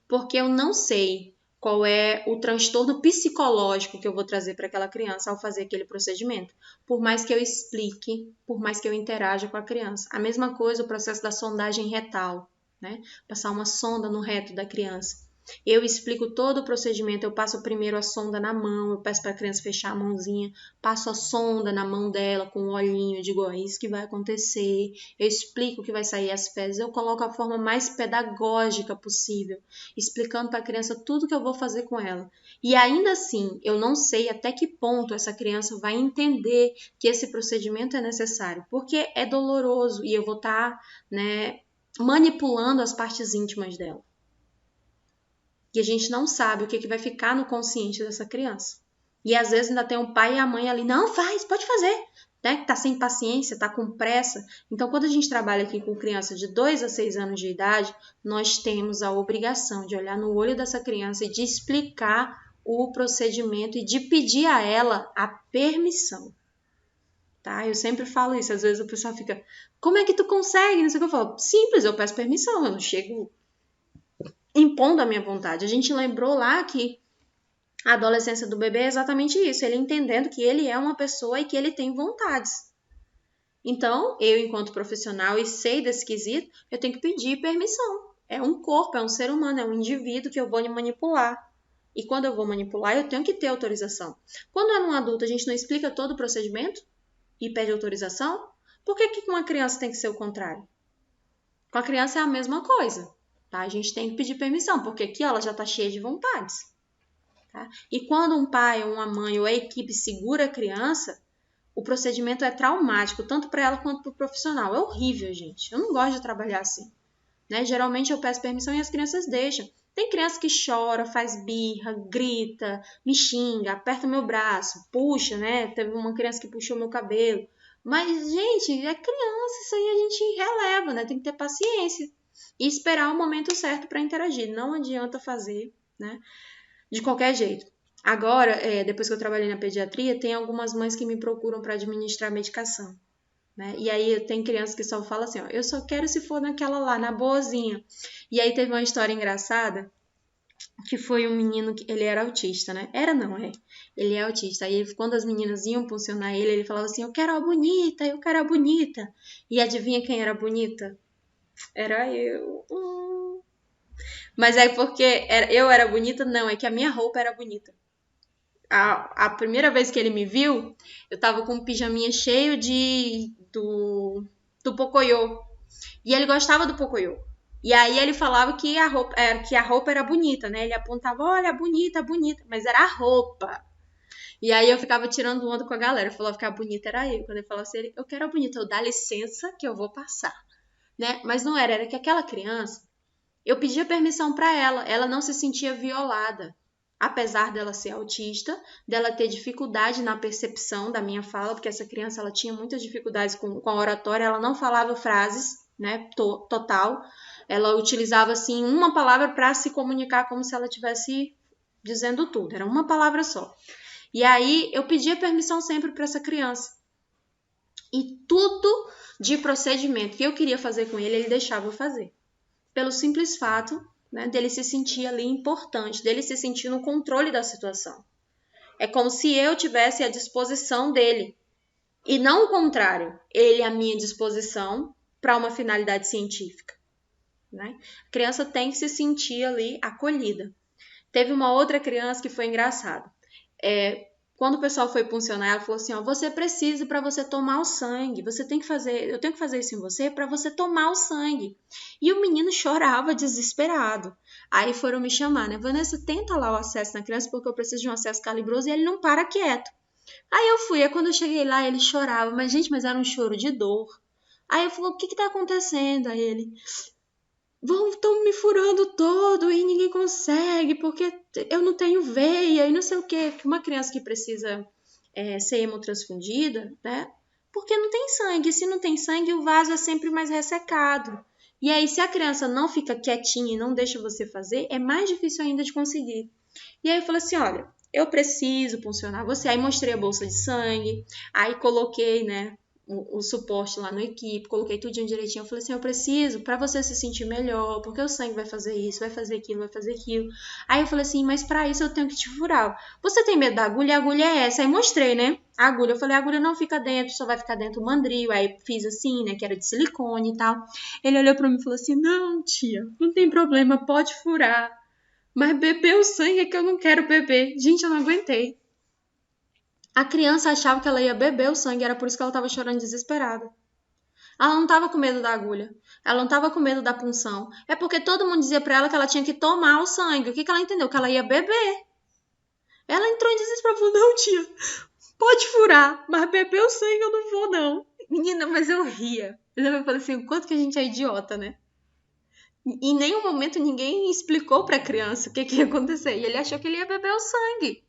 porque eu não sei qual é o transtorno psicológico que eu vou trazer para aquela criança ao fazer aquele procedimento. Por mais que eu explique, por mais que eu interaja com a criança. A mesma coisa o processo da sondagem retal, né? Passar uma sonda no reto da criança. Eu explico todo o procedimento, eu passo primeiro a sonda na mão, eu peço para a criança fechar a mãozinha, passo a sonda na mão dela com um olhinho, eu digo, ó, é isso que vai acontecer, eu explico que vai sair as fezes, eu coloco a forma mais pedagógica possível, explicando para a criança tudo que eu vou fazer com ela. E ainda assim, eu não sei até que ponto essa criança vai entender que esse procedimento é necessário, porque é doloroso e eu vou estar, né, manipulando as partes íntimas dela. E a gente não sabe o que vai ficar no consciente dessa criança. E às vezes ainda tem o pai e a mãe ali, não, faz, pode fazer, né? Que tá sem paciência, tá com pressa. Então, quando a gente trabalha aqui com criança de 2 a 6 anos de idade, nós temos a obrigação de olhar no olho dessa criança e de explicar o procedimento e de pedir a ela a permissão. Tá? Eu sempre falo isso, às vezes o pessoal fica, como é que tu consegue? Não sei o que eu falo, simples, eu peço permissão, eu não chego impondo a minha vontade. A gente lembrou lá que a adolescência do bebê é exatamente isso, ele entendendo que ele é uma pessoa e que ele tem vontades. Então, eu, enquanto profissional e sei desse quesito, eu tenho que pedir permissão. É um corpo, é um ser humano, é um indivíduo que eu vou manipular. E quando eu vou manipular, eu tenho que ter autorização. Quando é um adulto, a gente não explica todo o procedimento e pede autorização? Por que com uma criança tem que ser o contrário? Com a criança é a mesma coisa. Tá? A gente tem que pedir permissão, porque aqui ela já está cheia de vontades. Tá? E quando um pai, ou uma mãe, ou a equipe segura a criança, o procedimento é traumático, tanto para ela quanto para o profissional. É horrível, gente. Eu não gosto de trabalhar assim. Né? Geralmente eu peço permissão e as crianças deixam. Tem criança que chora, faz birra, grita, me xinga, aperta meu braço, puxa, né? Teve uma criança que puxou meu cabelo. Mas, gente, é criança, isso aí a gente releva, né? Tem que ter paciência. E esperar o momento certo para interagir. Não adianta fazer, né, de qualquer jeito. Agora, depois que eu trabalhei na pediatria, tem algumas mães que me procuram para administrar medicação. Né? E aí tem crianças que só falam assim, ó, eu só quero se for naquela lá, na boazinha. E aí teve uma história engraçada, que foi um menino que ele era autista, né? Ele é autista. Aí quando as meninas iam puncionar ele, ele falava assim, eu quero a bonita, eu quero a bonita. E adivinha quem era bonita? Era eu. Mas é porque eu era bonita? Não, é que a minha roupa era bonita. A primeira vez que ele me viu, eu tava com um pijaminha cheio do Pocoyo. E ele gostava do Pocoyo. E aí ele falava que a roupa era bonita, né? Ele apontava, olha, bonita, bonita. Mas era a roupa. E aí eu ficava tirando onda com a galera. Falava que a bonita era eu. Quando ele falava assim, eu quero a bonita. Eu dá licença que eu vou passar. Né? Mas não era que aquela criança, eu pedia permissão para ela não se sentia violada, apesar dela ser autista, dela ter dificuldade na percepção da minha fala, porque essa criança ela tinha muitas dificuldades com a oratória, ela não falava frases, né, total, ela utilizava assim uma palavra para se comunicar como se ela estivesse dizendo tudo, era uma palavra só. E aí eu pedia permissão sempre para essa criança. E tudo de procedimento que eu queria fazer com ele deixava eu fazer. Pelo simples fato, né, dele se sentir ali importante, dele se sentir no controle da situação. É como se eu tivesse à disposição dele. E não o contrário, ele à minha disposição para uma finalidade científica. Né? A criança tem que se sentir ali acolhida. Teve uma outra criança que foi engraçada. Quando o pessoal foi puncionar, ela falou assim, ó, você precisa para você tomar o sangue, eu tenho que fazer isso em você para você tomar o sangue. E o menino chorava desesperado. Aí foram me chamar, né, Vanessa, tenta lá o acesso na criança porque eu preciso de um acesso calibroso e ele não para quieto. Aí eu fui, quando eu cheguei lá ele chorava, mas era um choro de dor. Aí eu falei, o que tá acontecendo? Aí ele, estão me furando todo e ninguém consegue, porque eu não tenho veia e não sei o quê. Uma criança que precisa ser hemotransfundida, né? Porque não tem sangue. Se não tem sangue, o vaso é sempre mais ressecado. E aí, se a criança não fica quietinha e não deixa você fazer, é mais difícil ainda de conseguir. E aí eu falei assim, olha, eu preciso puncionar você. Aí mostrei a bolsa de sangue, aí coloquei, né, o suporte lá na equipe, coloquei tudinho direitinho. Eu falei assim, eu preciso para você se sentir melhor, porque o sangue vai fazer isso, vai fazer aquilo, vai fazer aquilo. Aí eu falei assim, mas para isso eu tenho que te furar. Você tem medo da agulha? A agulha é essa. Aí mostrei, né, a agulha. Eu falei, a agulha não fica dentro, só vai ficar dentro do mandril. Aí fiz assim, né, que era de silicone e tal. Ele olhou para mim e falou assim, não, tia, não tem problema, pode furar. Mas beber o sangue é que eu não quero beber. Gente, eu não aguentei. A criança achava que ela ia beber o sangue, era por isso que ela estava chorando desesperada. Ela não estava com medo da agulha. Ela não estava com medo da punção. É porque todo mundo dizia para ela que ela tinha que tomar o sangue. O que ela entendeu? Que ela ia beber. Ela entrou em desespero e falou, não, tia, pode furar, mas beber o sangue eu não vou, não. Menina, mas eu ria. Eu falei assim, o quanto que a gente é idiota, né? Em nenhum momento ninguém explicou para a criança o que ia acontecer. E ele achou que ele ia beber o sangue.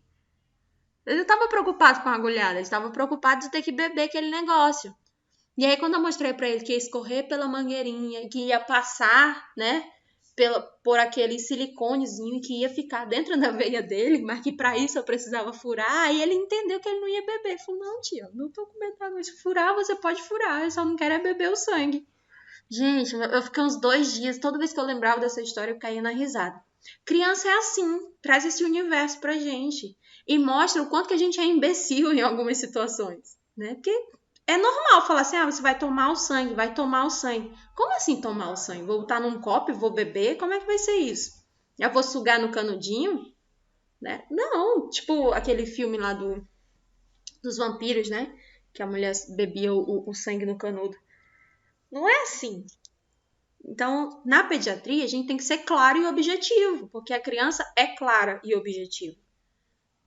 Ele não estava preocupado com a agulhada, ele estava preocupado de ter que beber aquele negócio. E aí, quando eu mostrei para ele que ia escorrer pela mangueirinha, que ia passar, né, por aquele siliconezinho que ia ficar dentro da veia dele, mas que para isso eu precisava furar, aí ele entendeu que ele não ia beber. Ele falou, não, tia, não tô com medo de furar, você pode furar, eu só não quero é beber o sangue. Gente, eu fiquei uns 2 dias, toda vez que eu lembrava dessa história, eu caía na risada. Criança é assim, traz esse universo pra gente. E mostra o quanto que a gente é imbecil em algumas situações, né? Porque é normal falar assim, você vai tomar o sangue, vai tomar o sangue. Como assim tomar o sangue? Vou botar num copo e vou beber? Como é que vai ser isso? Eu vou sugar no canudinho? Né? Não, tipo aquele filme lá dos vampiros, né? Que a mulher bebia o sangue no canudo. Não é assim. Então, na pediatria, a gente tem que ser claro e objetivo, porque a criança é clara e objetiva.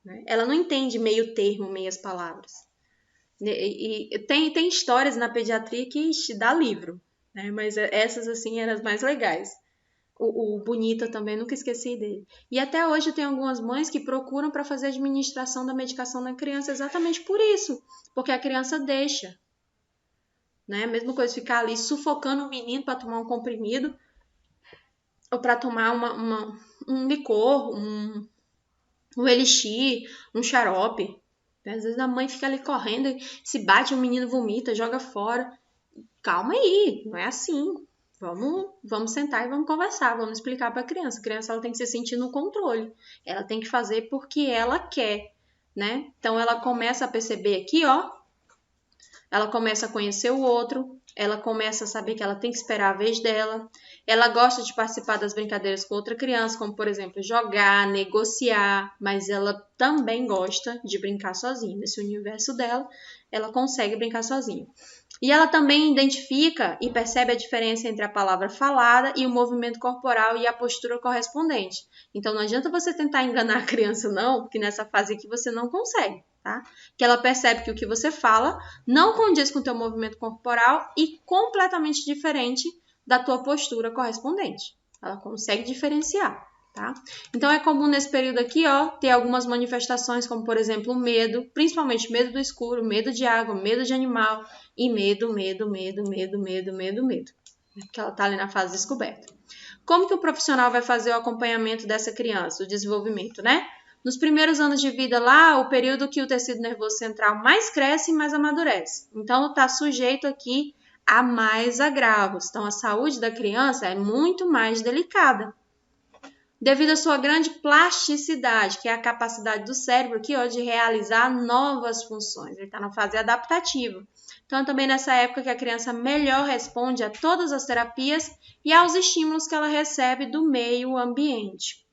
Né? Ela não entende meio termo, meias palavras. E tem histórias na pediatria que dá livro, né? Mas essas, assim, eram as mais legais. O Bonita também, nunca esqueci dele. E até hoje tem algumas mães que procuram para fazer a administração da medicação na criança exatamente por isso, porque a criança deixa. Né? Mesma coisa, ficar ali sufocando o menino para tomar um comprimido ou para tomar um licor, um elixir, um xarope. Às vezes a mãe fica ali correndo, se bate, o menino vomita, joga fora. Calma aí, não é assim. Vamos sentar e vamos conversar, vamos explicar para a criança. A criança ela tem que se sentir no controle. Ela tem que fazer porque ela quer, né? Então ela começa a perceber aqui, ó. Ela começa a conhecer o outro, ela começa a saber que ela tem que esperar a vez dela, ela gosta de participar das brincadeiras com outra criança, como, por exemplo, jogar, negociar, mas ela também gosta de brincar sozinha. Nesse universo dela, ela consegue brincar sozinha. E ela também identifica e percebe a diferença entre a palavra falada e o movimento corporal e a postura correspondente. Então, não adianta você tentar enganar a criança, não, porque nessa fase aqui você não consegue. Tá? Que ela percebe que o que você fala não condiz com o teu movimento corporal e completamente diferente da tua postura correspondente. Ela consegue diferenciar, tá? Então é comum nesse período aqui, ó, ter algumas manifestações como, por exemplo, o medo, principalmente medo do escuro, medo de água, medo de animal e medo. Porque ela tá ali na fase de descoberta. Como que o profissional vai fazer o acompanhamento dessa criança, o desenvolvimento, né? Nos primeiros anos de vida lá, o período que o tecido nervoso central mais cresce e mais amadurece. Então, está sujeito aqui a mais agravos. Então, a saúde da criança é muito mais delicada. Devido à sua grande plasticidade, que é a capacidade do cérebro aqui, ó, de realizar novas funções. Ele está na fase adaptativa. Então, também nessa época que a criança melhor responde a todas as terapias e aos estímulos que ela recebe do meio ambiente.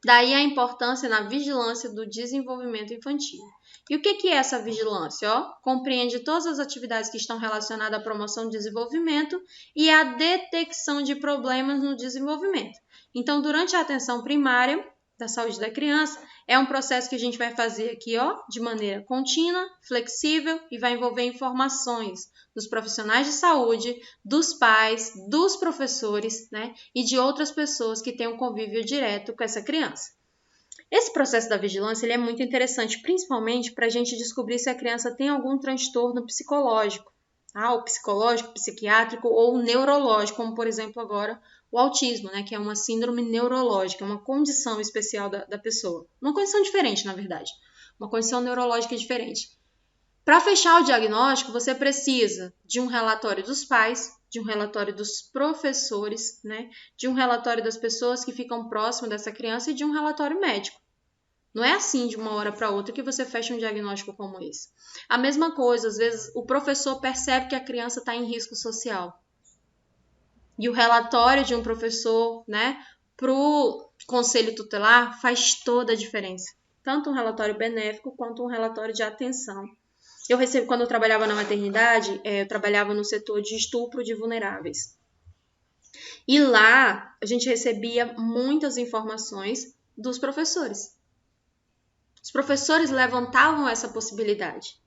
Daí a importância na vigilância do desenvolvimento infantil. E o que é essa vigilância? Compreende todas as atividades que estão relacionadas à promoção do desenvolvimento e à detecção de problemas no desenvolvimento. Então, durante a atenção primária, da saúde da criança é um processo que a gente vai fazer aqui, ó, de maneira contínua, flexível e vai envolver informações dos profissionais de saúde, dos pais, dos professores, né, e de outras pessoas que têm um convívio direto com essa criança. Esse processo da vigilância ele é muito interessante, principalmente para a gente descobrir se a criança tem algum transtorno psicológico, tá? Ou psicológico, psiquiátrico ou neurológico, como por exemplo agora o autismo, né? Que é uma síndrome neurológica, uma condição especial da pessoa. Uma condição diferente, na verdade. Uma condição neurológica diferente. Para fechar o diagnóstico, você precisa de um relatório dos pais, de um relatório dos professores, né? De um relatório das pessoas que ficam próximo dessa criança e de um relatório médico. Não é assim de uma hora para outra que você fecha um diagnóstico como esse. A mesma coisa, às vezes o professor percebe que a criança está em risco social. E o relatório de um professor, né, para o conselho tutelar faz toda a diferença. Tanto um relatório benéfico quanto um relatório de atenção. Eu recebo, quando eu trabalhava na maternidade, eu trabalhava no setor de estupro de vulneráveis. E lá a gente recebia muitas informações dos professores. Os professores levantavam essa possibilidade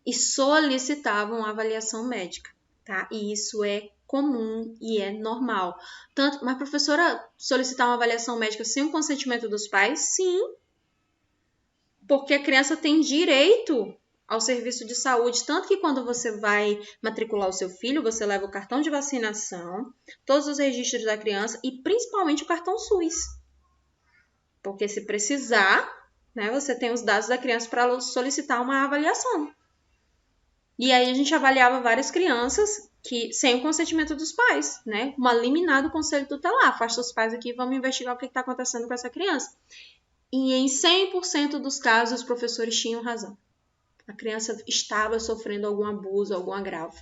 e solicitavam avaliação médica, tá? E isso é comum e é normal. Tanto, mas professora, solicitar uma avaliação médica sem o consentimento dos pais? Sim, porque a criança tem direito ao serviço de saúde, tanto que quando você vai matricular o seu filho, você leva o cartão de vacinação, todos os registros da criança e principalmente o cartão SUS. Porque se precisar, né, você tem os dados da criança para solicitar uma avaliação. E aí a gente avaliava várias crianças que sem o consentimento dos pais, né? Uma liminar do conselho tutelar. Afasta os pais aqui e vamos investigar o que está acontecendo com essa criança. E em 100% dos casos, os professores tinham razão. A criança estava sofrendo algum abuso, algum agravo.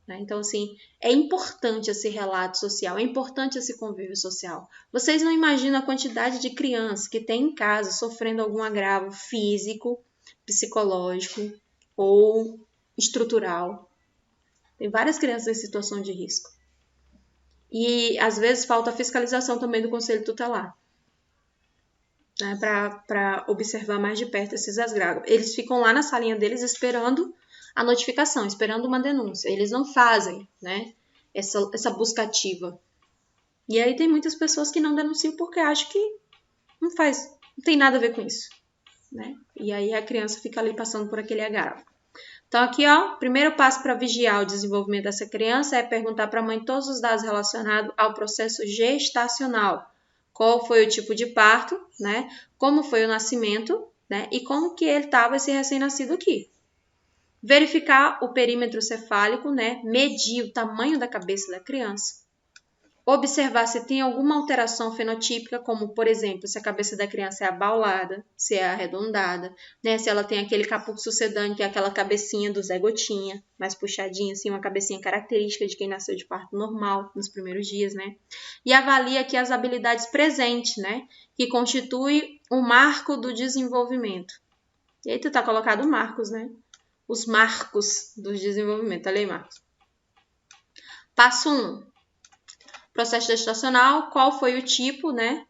Né? Então, assim, é importante esse relato social, é importante esse convívio social. Vocês não imaginam a quantidade de crianças que tem em casa sofrendo algum agravo físico, psicológico ou estrutural. Tem várias crianças em situação de risco. E, às vezes, falta a fiscalização também do conselho tutelar, né, para observar mais de perto esses agravos. Eles ficam lá na salinha deles esperando a notificação, esperando uma denúncia. Eles não fazem, né, essa busca ativa. E aí tem muitas pessoas que não denunciam porque acham que não tem nada a ver com isso, né? E aí a criança fica ali passando por aquele agravo. Então aqui, ó, o primeiro passo para vigiar o desenvolvimento dessa criança é perguntar para a mãe todos os dados relacionados ao processo gestacional. Qual foi o tipo de parto, né? Como foi o nascimento, né? E como que ele estava esse recém-nascido aqui. Verificar o perímetro cefálico, né? Medir o tamanho da cabeça da criança. Observar se tem alguma alteração fenotípica, como, por exemplo, se a cabeça da criança é abaulada, se é arredondada, né? Se ela tem aquele caput sucedâneo, que é aquela cabecinha do Zé Gotinha, mais puxadinha, assim, uma cabecinha característica de quem nasceu de parto normal nos primeiros dias, né? E avalia aqui as habilidades presentes, né? Que constitui o marco do desenvolvimento. E aí tu tá colocado marcos, né? Os marcos do desenvolvimento. Olha aí, Marcos. Passo 1. Processo gestacional, qual foi o tipo, né,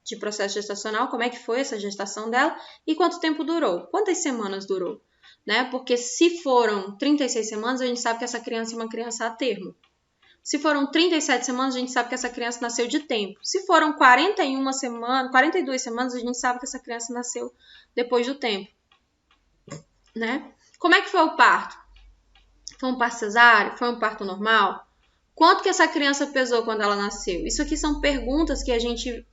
de processo gestacional, como é que foi essa gestação dela e quanto tempo durou, quantas semanas durou, né, porque se foram 36 semanas, a gente sabe que essa criança é uma criança a termo. Se foram 37 semanas, a gente sabe que essa criança nasceu de tempo. Se foram 42 semanas, a gente sabe que essa criança nasceu depois do tempo, né? Como é que foi o parto? Foi um parto cesáreo? Foi um parto normal? Quanto que essa criança pesou quando ela nasceu? Isso aqui são perguntas que a gente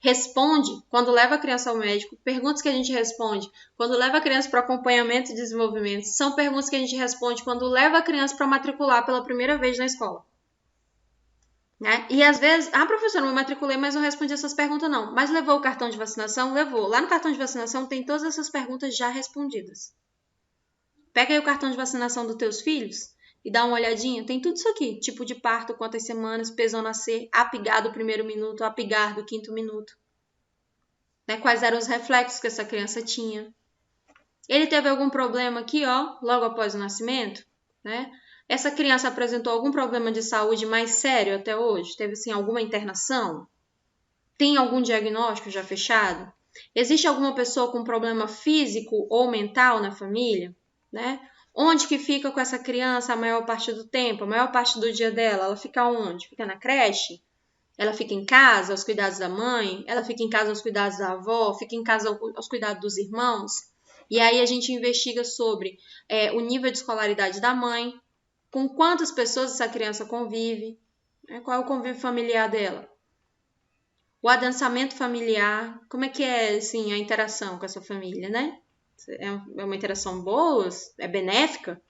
responde quando leva a criança ao médico, perguntas que a gente responde quando leva a criança para acompanhamento e desenvolvimento, são perguntas que a gente responde quando leva a criança para matricular pela primeira vez na escola. Né? E às vezes, professora, não me matriculei, mas não respondi essas perguntas não. Mas levou o cartão de vacinação? Levou. Lá no cartão de vacinação tem todas essas perguntas já respondidas. Pega aí o cartão de vacinação dos teus filhos e dá uma olhadinha, tem tudo isso aqui. Tipo de parto, quantas semanas, peso ao nascer, apigar do primeiro minuto, apigar do quinto minuto. Né? Quais eram os reflexos que essa criança tinha. Ele teve algum problema aqui, ó, logo após o nascimento, né? Essa criança apresentou algum problema de saúde mais sério até hoje? Teve, assim, alguma internação? Tem algum diagnóstico já fechado? Existe alguma pessoa com problema físico ou mental na família, né? Onde que fica com essa criança a maior parte do tempo, a maior parte do dia dela? Ela fica onde? Fica na creche? Ela fica em casa aos cuidados da mãe? Ela fica em casa aos cuidados da avó? Fica em casa aos cuidados dos irmãos? E aí a gente investiga sobre o nível de escolaridade da mãe, com quantas pessoas essa criança convive, né? Qual é o convívio familiar dela? O adensamento familiar, como é que é assim, a interação com essa família, né? É uma interação boa? É benéfica?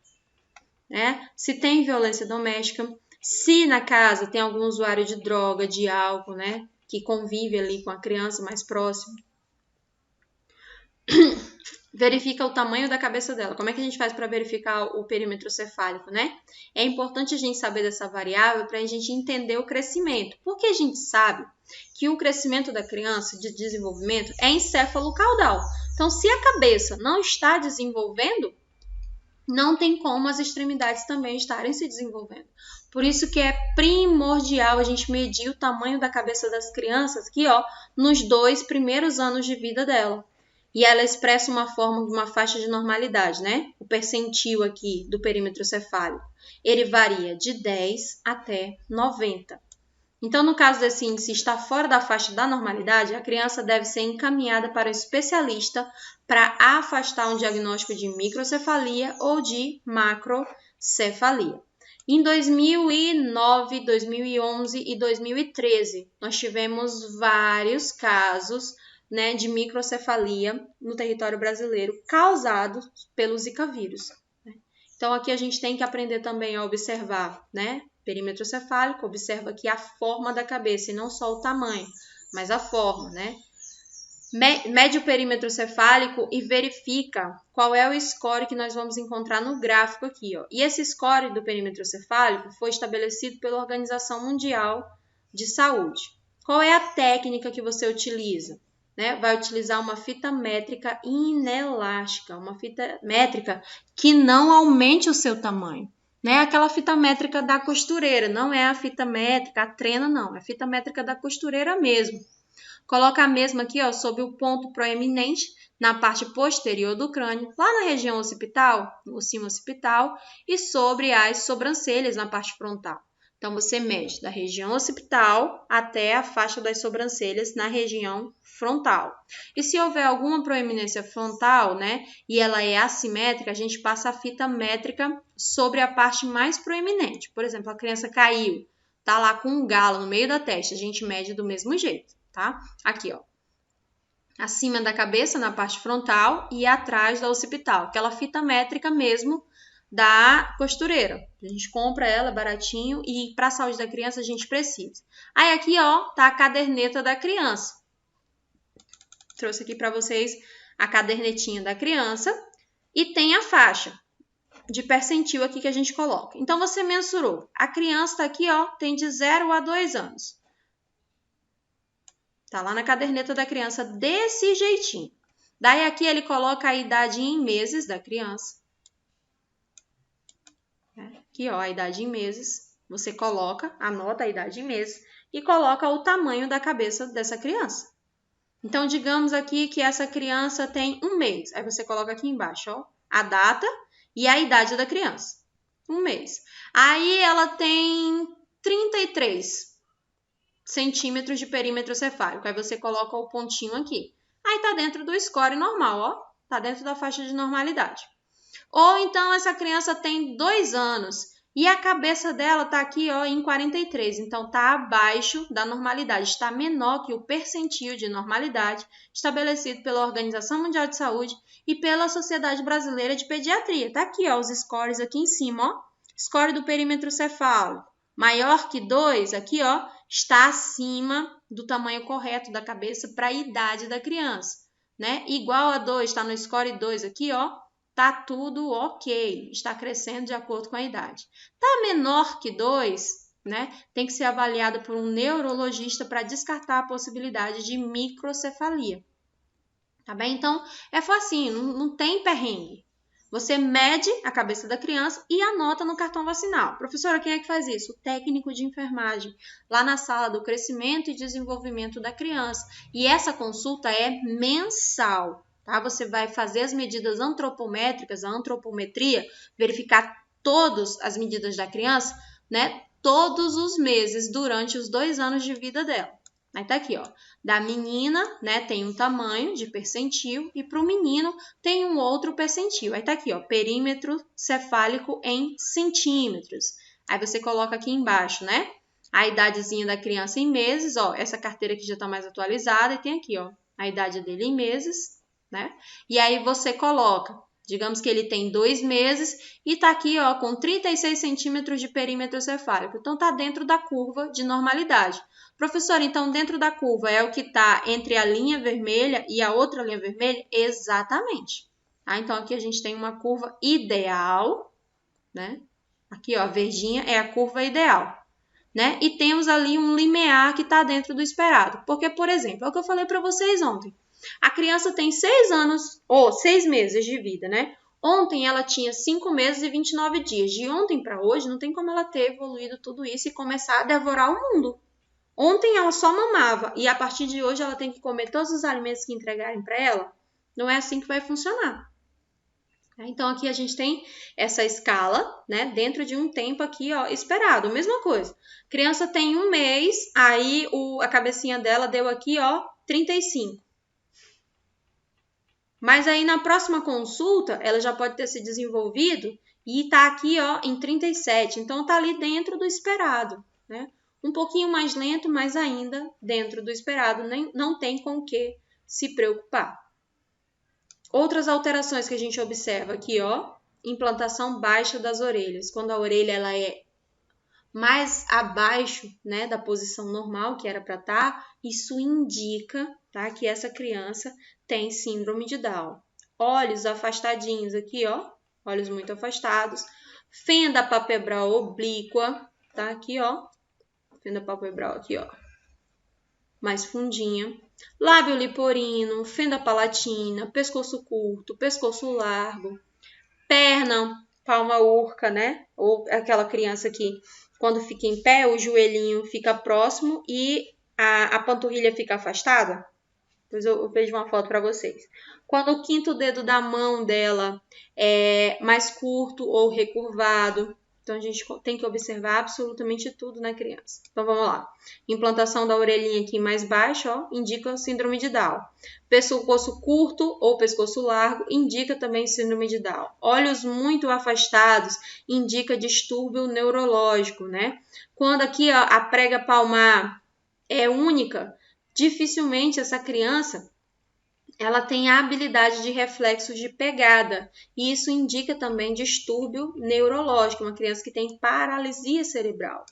Né? Se tem violência doméstica, se na casa tem algum usuário de droga, de álcool, né? Que convive ali com a criança mais próxima. Verifica o tamanho da cabeça dela. Como é que a gente faz para verificar o perímetro cefálico, né? É importante a gente saber dessa variável para a gente entender o crescimento. Porque a gente sabe que o crescimento da criança de desenvolvimento é encéfalo-caudal. Então, se a cabeça não está desenvolvendo, não tem como as extremidades também estarem se desenvolvendo. Por isso que é primordial a gente medir o tamanho da cabeça das crianças aqui, ó, nos 2 primeiros anos de vida dela. E ela expressa uma forma de uma faixa de normalidade, né? O percentil aqui do perímetro cefálico, ele varia de 10 até 90. Então, no caso desse índice estar fora da faixa da normalidade, a criança deve ser encaminhada para o especialista para afastar um diagnóstico de microcefalia ou de macrocefalia. Em 2009, 2011 e 2013, nós tivemos vários casos, né, de microcefalia no território brasileiro causados pelo Zika vírus. Né? Então, aqui a gente tem que aprender também a observar, né? Perímetro cefálico, observa aqui a forma da cabeça e não só o tamanho, mas a forma, né? Mede o perímetro cefálico e verifica qual é o score que nós vamos encontrar no gráfico aqui, ó. E esse score do perímetro cefálico foi estabelecido pela Organização Mundial de Saúde. Qual é a técnica que você utiliza? Né? Vai utilizar uma fita métrica inelástica, uma fita métrica que não aumente o seu tamanho. Né? Aquela fita métrica da costureira, não é a fita métrica, a trena não, é a fita métrica da costureira mesmo. Coloca a mesma aqui, ó, sob o ponto proeminente, na parte posterior do crânio, lá na região occipital, no cimo occipital, e sobre as sobrancelhas, na parte frontal. Então, você mede da região occipital até a faixa das sobrancelhas na região frontal. E se houver alguma proeminência frontal, né, e ela é assimétrica, a gente passa a fita métrica sobre a parte mais proeminente. Por exemplo, a criança caiu, tá lá com um galo no meio da testa, a gente mede do mesmo jeito, tá? Aqui, ó. Acima da cabeça, na parte frontal, e atrás da occipital, aquela fita métrica mesmo da costureira. A gente compra ela baratinho e para a saúde da criança a gente precisa. Aí aqui, ó, tá a caderneta da criança. Trouxe aqui para vocês a cadernetinha da criança e tem a faixa de percentil aqui que a gente coloca. Então, você mensurou. A criança tá aqui, ó, tem de 0 a 2 anos. Tá lá na caderneta da criança desse jeitinho. Daí aqui ele coloca a idade em meses da criança. Aqui, ó, a idade em meses. Você coloca, anota a idade em meses e coloca o tamanho da cabeça dessa criança. Então, digamos aqui que essa criança tem 1 mês. Aí você coloca aqui embaixo, ó, a data e a idade da criança. 1 mês. Aí ela tem 33 centímetros de perímetro cefálico. Aí você coloca o pontinho aqui. Aí tá dentro do score normal, ó. Tá dentro da faixa de normalidade. Ou então essa criança tem 2 anos e a cabeça dela tá aqui, ó, em 43. Então tá abaixo da normalidade, está menor que o percentil de normalidade estabelecido pela Organização Mundial de Saúde e pela Sociedade Brasileira de Pediatria. Tá aqui, ó, os scores aqui em cima, ó. Score do perímetro cefálico maior que 2, aqui, ó, está acima do tamanho correto da cabeça para a idade da criança, né? Igual a 2, está no score 2 aqui, ó. Tá tudo ok, está crescendo de acordo com a idade. Tá menor que 2, né? Tem que ser avaliado por um neurologista para descartar a possibilidade de microcefalia. Tá bem? Então, é facinho, não tem perrengue. Você mede a cabeça da criança e anota no cartão vacinal. Professora, quem é que faz isso? O técnico de enfermagem, lá na sala do crescimento e desenvolvimento da criança. E essa consulta é mensal, tá? Você vai fazer as medidas antropométricas, a antropometria, verificar todas as medidas da criança, né? Todos os meses durante os 2 anos de vida dela. Aí tá aqui, ó. Da menina, né, tem um tamanho de percentil e para o menino tem um outro percentil. Aí tá aqui, ó, perímetro cefálico em centímetros. Aí você coloca aqui embaixo, né, a idadezinha da criança em meses, ó, essa carteira aqui já tá mais atualizada e tem aqui, ó, a idade dele em meses, né? E aí você coloca, digamos que ele tem 2 meses e tá aqui, ó, com 36 centímetros de perímetro cefálico. Então tá dentro da curva de normalidade. Professor, então dentro da curva é o que está entre a linha vermelha e a outra linha vermelha? Exatamente. Tá? Então aqui a gente tem uma curva ideal, né? Aqui, ó, a verdinha é a curva ideal, né? E temos ali um limiar que está dentro do esperado. Porque, por exemplo, é o que eu falei para vocês ontem. A criança tem 6 anos, ou 6 meses de vida, né? Ontem ela tinha 5 meses e 29 dias. De ontem para hoje, não tem como ela ter evoluído tudo isso e começar a devorar o mundo. Ontem ela só mamava e a partir de hoje ela tem que comer todos os alimentos que entregarem para ela. Não é assim que vai funcionar. Então aqui a gente tem essa escala, né, dentro de um tempo aqui, ó, esperado. Mesma coisa. Criança tem 1 mês, aí a cabecinha dela deu aqui, ó, 35. Mas aí na próxima consulta ela já pode ter se desenvolvido e tá aqui, ó, em 37. Então tá ali dentro do esperado, né? Um pouquinho mais lento, mas ainda dentro do esperado, não tem com o que se preocupar. Outras alterações que a gente observa aqui, ó, implantação baixa das orelhas. Quando a orelha ela é mais abaixo, né, da posição normal que era para estar, isso indica, tá, que essa criança tem síndrome de Down. Olhos afastadinhos aqui, ó, olhos muito afastados. Fenda palpebral oblíqua, tá, aqui, ó. Fenda palpebral aqui, ó, mais fundinha. Lábio liporino, fenda palatina, pescoço curto, pescoço largo. Perna, palma urca, né? Ou aquela criança que, quando fica em pé, o joelhinho fica próximo e a panturrilha fica afastada. Depois eu vejo uma foto para vocês. Quando o quinto dedo da mão dela é mais curto ou recurvado. Então, a gente tem que observar absolutamente tudo na criança. Então, vamos lá. Implantação da orelhinha aqui mais baixa, ó, indica síndrome de Down. Pescoço curto ou pescoço largo, indica também síndrome de Down. Olhos muito afastados, indica distúrbio neurológico, né? Quando aqui, ó, a prega palmar é única, dificilmente essa criança ela tem a habilidade de reflexos de pegada, e isso indica também distúrbio neurológico, uma criança que tem paralisia cerebral.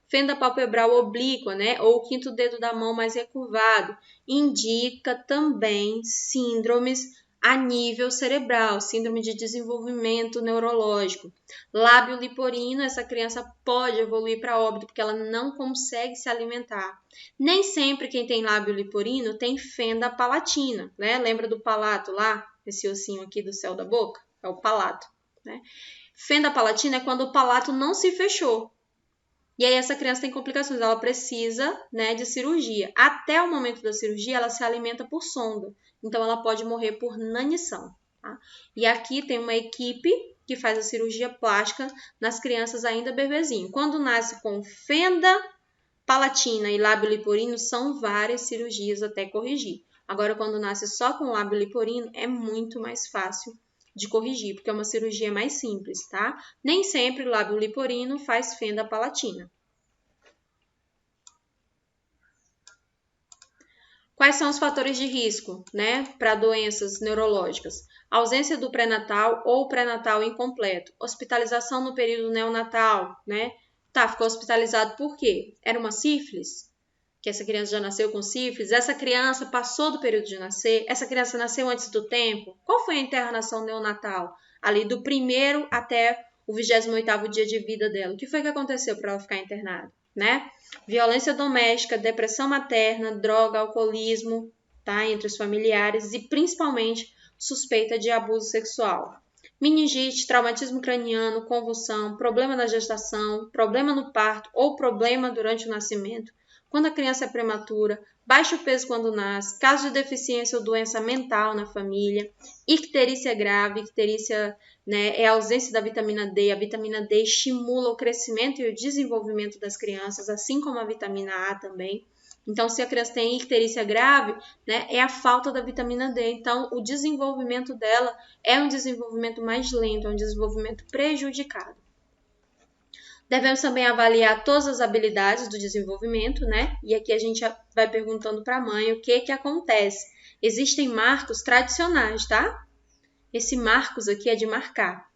Fenda palpebral oblíqua, né, ou o quinto dedo da mão mais recurvado, indica também síndromes a nível cerebral, síndrome de desenvolvimento neurológico. Lábio liporino, essa criança pode evoluir para óbito porque ela não consegue se alimentar. Nem sempre quem tem lábio liporino tem fenda palatina, né? Lembra do palato lá? Esse ossinho aqui do céu da boca? É o palato, né? Fenda palatina é quando o palato não se fechou. E aí essa criança tem complicações, ela precisa, né, de cirurgia. Até o momento da cirurgia, ela se alimenta por sonda. Então, ela pode morrer por inanição. Tá? E aqui tem uma equipe que faz a cirurgia plástica nas crianças ainda bebezinho. Quando nasce com fenda palatina e lábio liporino, são várias cirurgias até corrigir. Agora, quando nasce só com lábio liporino, é muito mais fácil de corrigir, porque é uma cirurgia mais simples, tá? Nem sempre o lábio liporino faz fenda palatina. Quais são os fatores de risco, né, para doenças neurológicas? Ausência do pré-natal ou pré-natal incompleto, hospitalização no período neonatal, né? Tá, ficou hospitalizado por quê? Era uma sífilis? Que essa criança já nasceu com sífilis? Essa criança passou do período de nascer? Essa criança nasceu antes do tempo? Qual foi a internação neonatal? Ali do 1º até o 28º dia de vida dela. O que foi que aconteceu para ela ficar internada, né? Violência doméstica, depressão materna, droga, alcoolismo, tá? Entre os familiares e principalmente suspeita de abuso sexual. meningite, traumatismo craniano, convulsão, problema na gestação, problema no parto ou problema durante o nascimento, quando a criança é prematura, baixo peso quando nasce, caso de deficiência ou doença mental na família, icterícia grave, icterícia, né, é a ausência da vitamina D. A vitamina D estimula o crescimento e o desenvolvimento das crianças, assim como a vitamina A também. Então, se a criança tem icterícia grave, né, é a falta da vitamina D. Então, o desenvolvimento dela é um desenvolvimento mais lento, é um desenvolvimento prejudicado. Devemos também avaliar todas as habilidades do desenvolvimento, né? E aqui a gente vai perguntando para a mãe o que acontece. Existem marcos tradicionais, tá? Esse marcos aqui é de marcar.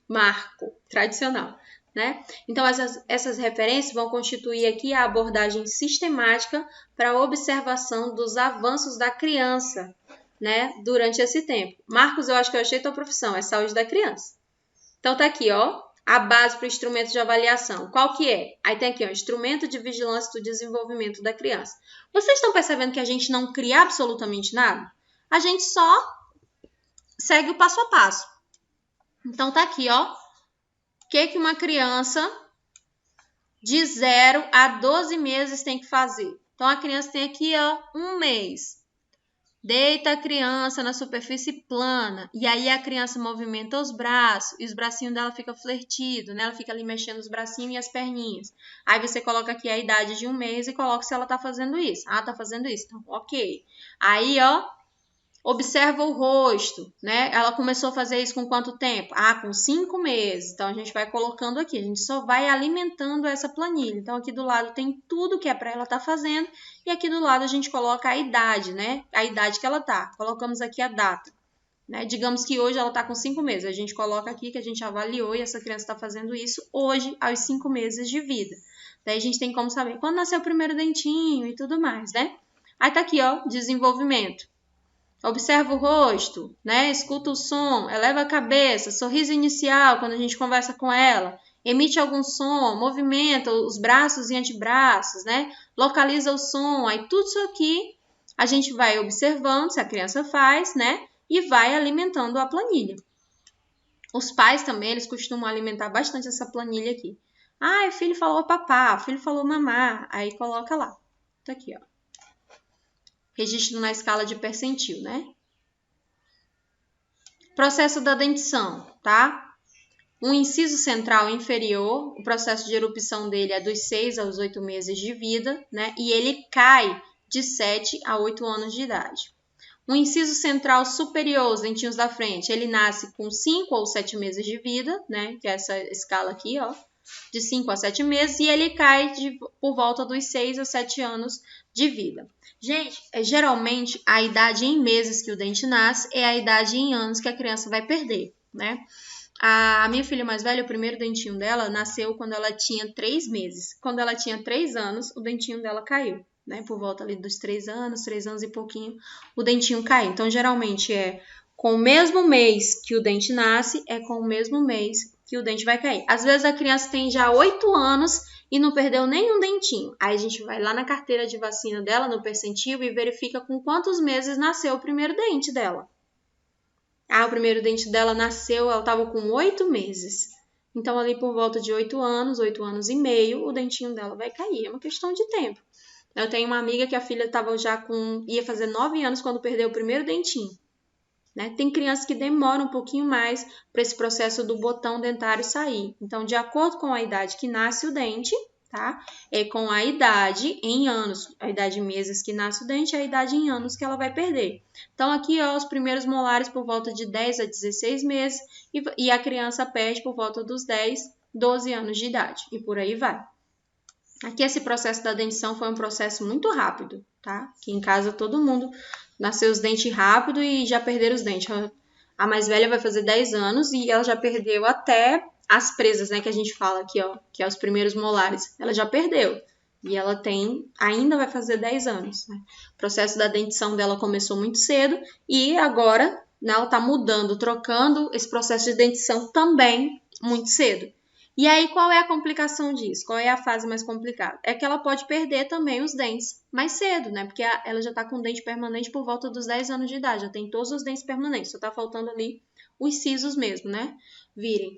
Marco, tradicional, né? Então, essas referências vão constituir aqui a abordagem sistemática para a observação dos avanços da criança, né? Durante esse tempo. Marcos, eu acho que eu achei tua profissão, é saúde da criança. Então, tá aqui, ó. A base para o instrumento de avaliação. Qual que é? Aí tem aqui, ó, instrumento de vigilância do desenvolvimento da criança. Vocês estão percebendo que a gente não cria absolutamente nada? A gente só segue o passo a passo. Então, tá aqui, ó. O que uma criança de 0 a 12 meses tem que fazer? Então, a criança tem aqui, ó, 1 mês. Deita a criança na superfície plana. E aí a criança movimenta os braços. E os bracinhos dela ficam flertidos, né? Ela fica ali mexendo os bracinhos e as perninhas. Aí você coloca aqui a idade de 1 mês e coloca se ela tá fazendo isso. Ah, tá fazendo isso. Então, ok. Aí, ó, observa o rosto, né? Ela começou a fazer isso com quanto tempo? Ah, com 5 meses. Então, a gente vai colocando aqui. A gente só vai alimentando essa planilha. Então, aqui do lado tem tudo que é para ela estar fazendo. E aqui do lado a gente coloca a idade, né? A idade que ela tá. Colocamos aqui a data. Né? Digamos que hoje ela tá com 5 meses. A gente coloca aqui que a gente avaliou e essa criança está fazendo isso hoje, aos 5 meses de vida. Daí a gente tem como saber quando nasceu o primeiro dentinho e tudo mais, né? Aí tá aqui, ó, desenvolvimento. Observa o rosto, né? Escuta o som, eleva a cabeça, sorriso inicial quando a gente conversa com ela, emite algum som, movimenta os braços e antebraços, né? Localiza o som, aí tudo isso aqui a gente vai observando se a criança faz, né? E vai alimentando a planilha. Os pais também, eles costumam alimentar bastante essa planilha aqui. Ah, o filho falou papá, o filho falou mamá, aí coloca lá. Tá aqui, ó. Registro na escala de percentil, né? Processo da dentição, tá? O inciso central inferior, o processo de erupção dele é dos 6 aos 8 meses de vida, né? E ele cai de 7 a 8 anos de idade. O inciso central superior, os dentinhos da frente, ele nasce com 5 ou 7 meses de vida, né? Que é essa escala aqui, ó. De 5 a 7 meses, e ele cai por volta dos 6 a 7 anos de vida. Gente, geralmente a idade em meses que o dente nasce é a idade em anos que a criança vai perder, né? A minha filha mais velha, o primeiro dentinho dela, nasceu quando ela tinha 3 meses. Quando ela tinha 3 anos, o dentinho dela caiu, né? Por volta ali dos 3 anos e pouquinho, o dentinho caiu. Então, geralmente é com o mesmo mês que o dente nasce, é com o mesmo mês que o dente vai cair. Às vezes a criança tem já 8 anos e não perdeu nenhum dentinho. Aí a gente vai lá na carteira de vacina dela, no percentil, e verifica com quantos meses nasceu o primeiro dente dela. Ah, o primeiro dente dela nasceu, ela estava com 8 meses. Então, ali por volta de 8 anos e meio, o dentinho dela vai cair. É uma questão de tempo. Eu tenho uma amiga que a filha estava já ia fazer 9 anos quando perdeu o primeiro dentinho. Né? Tem crianças que demoram um pouquinho mais para esse processo do botão dentário sair. Então, de acordo com a idade que nasce o dente, tá? É com a idade em anos, a idade em meses que nasce o dente, é a idade em anos que ela vai perder. Então, aqui, ó, os primeiros molares por volta de 10 a 16 meses e a criança perde por volta dos 10, 12 anos de idade. E por aí vai. Aqui, esse processo da dentição foi um processo muito rápido, tá? Aqui em casa, todo mundo nasceu os dentes rápido e já perderam os dentes. A mais velha vai fazer 10 anos e ela já perdeu até as presas, né? Que a gente fala aqui, ó, que é os primeiros molares. Ela já perdeu. E ela ainda vai fazer 10 anos. Né? O processo da dentição dela começou muito cedo e agora, né, ela tá mudando, trocando esse processo de dentição também muito cedo. E aí, qual é a complicação disso? Qual é a fase mais complicada? É que ela pode perder também os dentes mais cedo, né? Porque ela já tá com dente permanente por volta dos 10 anos de idade, já tem todos os dentes permanentes, só tá faltando ali os sisos mesmo, né? Virem.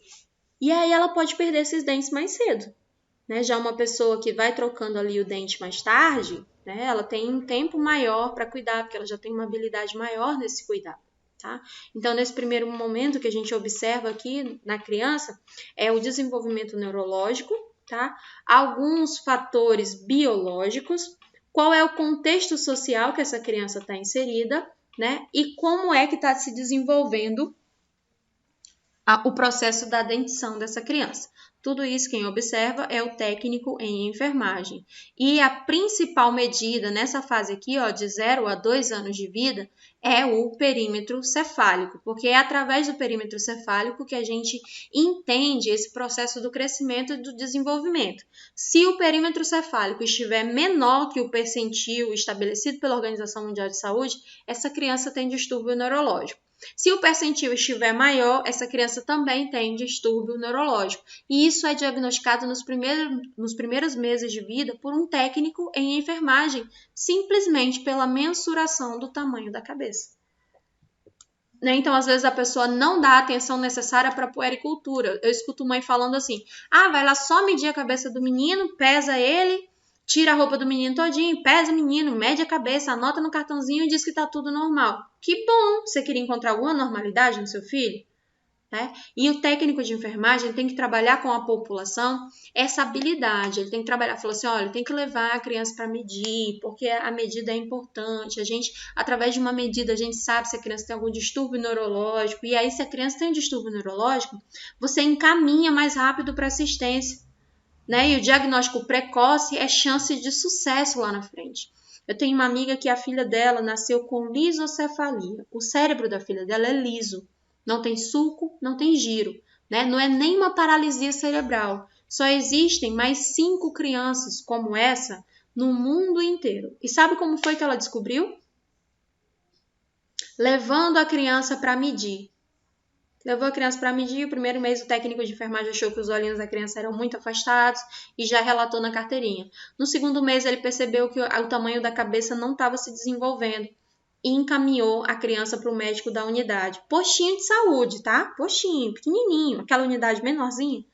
E aí ela pode perder esses dentes mais cedo, né? Já uma pessoa que vai trocando ali o dente mais tarde, né? Ela tem um tempo maior para cuidar, porque ela já tem uma habilidade maior nesse cuidado, tá? Então, nesse primeiro momento que a gente observa aqui na criança, é o desenvolvimento neurológico, tá? Alguns fatores biológicos, qual é o contexto social que essa criança está inserida, né? E como é que está se desenvolvendo o processo da dentição dessa criança. Tudo isso quem observa é o técnico em enfermagem. E a principal medida nessa fase aqui, ó, de 0 a 2 anos de vida, é o perímetro cefálico, porque é através do perímetro cefálico que a gente entende esse processo do crescimento e do desenvolvimento. Se o perímetro cefálico estiver menor que o percentil estabelecido pela Organização Mundial de Saúde, essa criança tem distúrbio neurológico. Se o percentil estiver maior, essa criança também tem distúrbio neurológico. E isso é diagnosticado nos primeiros meses de vida por um técnico em enfermagem, simplesmente pela mensuração do tamanho da cabeça. Então, às vezes, a pessoa não dá a atenção necessária para a puericultura. Eu escuto mãe falando assim, vai lá só medir a cabeça do menino, pesa ele, tira a roupa do menino todinho, pesa o menino, mede a cabeça, anota no cartãozinho e diz que está tudo normal. Que bom! Você queria encontrar alguma normalidade no seu filho? Né? E o técnico de enfermagem tem que trabalhar com a população essa habilidade. Ele tem que trabalhar, falou assim, olha, tem que levar a criança para medir, porque a medida é importante. A gente, através de uma medida, a gente sabe se a criança tem algum distúrbio neurológico. E aí, se a criança tem um distúrbio neurológico, você encaminha mais rápido para assistência. Né? E o diagnóstico precoce é chance de sucesso lá na frente. Eu tenho uma amiga que a filha dela nasceu com lisocefalia. O cérebro da filha dela é liso. Não tem sulco, não tem giro. Né? Não é nem uma paralisia cerebral. Só existem mais 5 crianças como essa no mundo inteiro. E sabe como foi que ela descobriu? Levando a criança para medir. Levou a criança para medir, o primeiro mês o técnico de enfermagem achou que os olhinhos da criança eram muito afastados e já relatou na carteirinha. No segundo mês ele percebeu que o tamanho da cabeça não estava se desenvolvendo e encaminhou a criança para o médico da unidade. Postinho de saúde, tá? Postinho, pequenininho, aquela unidade menorzinha.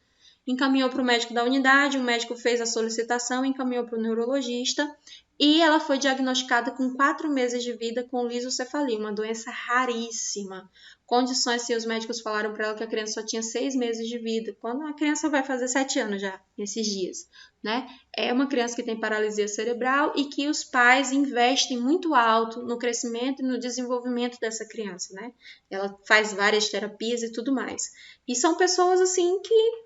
Encaminhou para o médico da unidade, o médico fez a solicitação, encaminhou para o neurologista e ela foi diagnosticada com 4 meses de vida com lisocefalia, uma doença raríssima. Condições, se os médicos falaram para ela que a criança só tinha 6 meses de vida, quando a criança vai fazer 7 anos já, nesses dias, né? É uma criança que tem paralisia cerebral e que os pais investem muito alto no crescimento e no desenvolvimento dessa criança, né? Ela faz várias terapias e tudo mais. E são pessoas, assim, que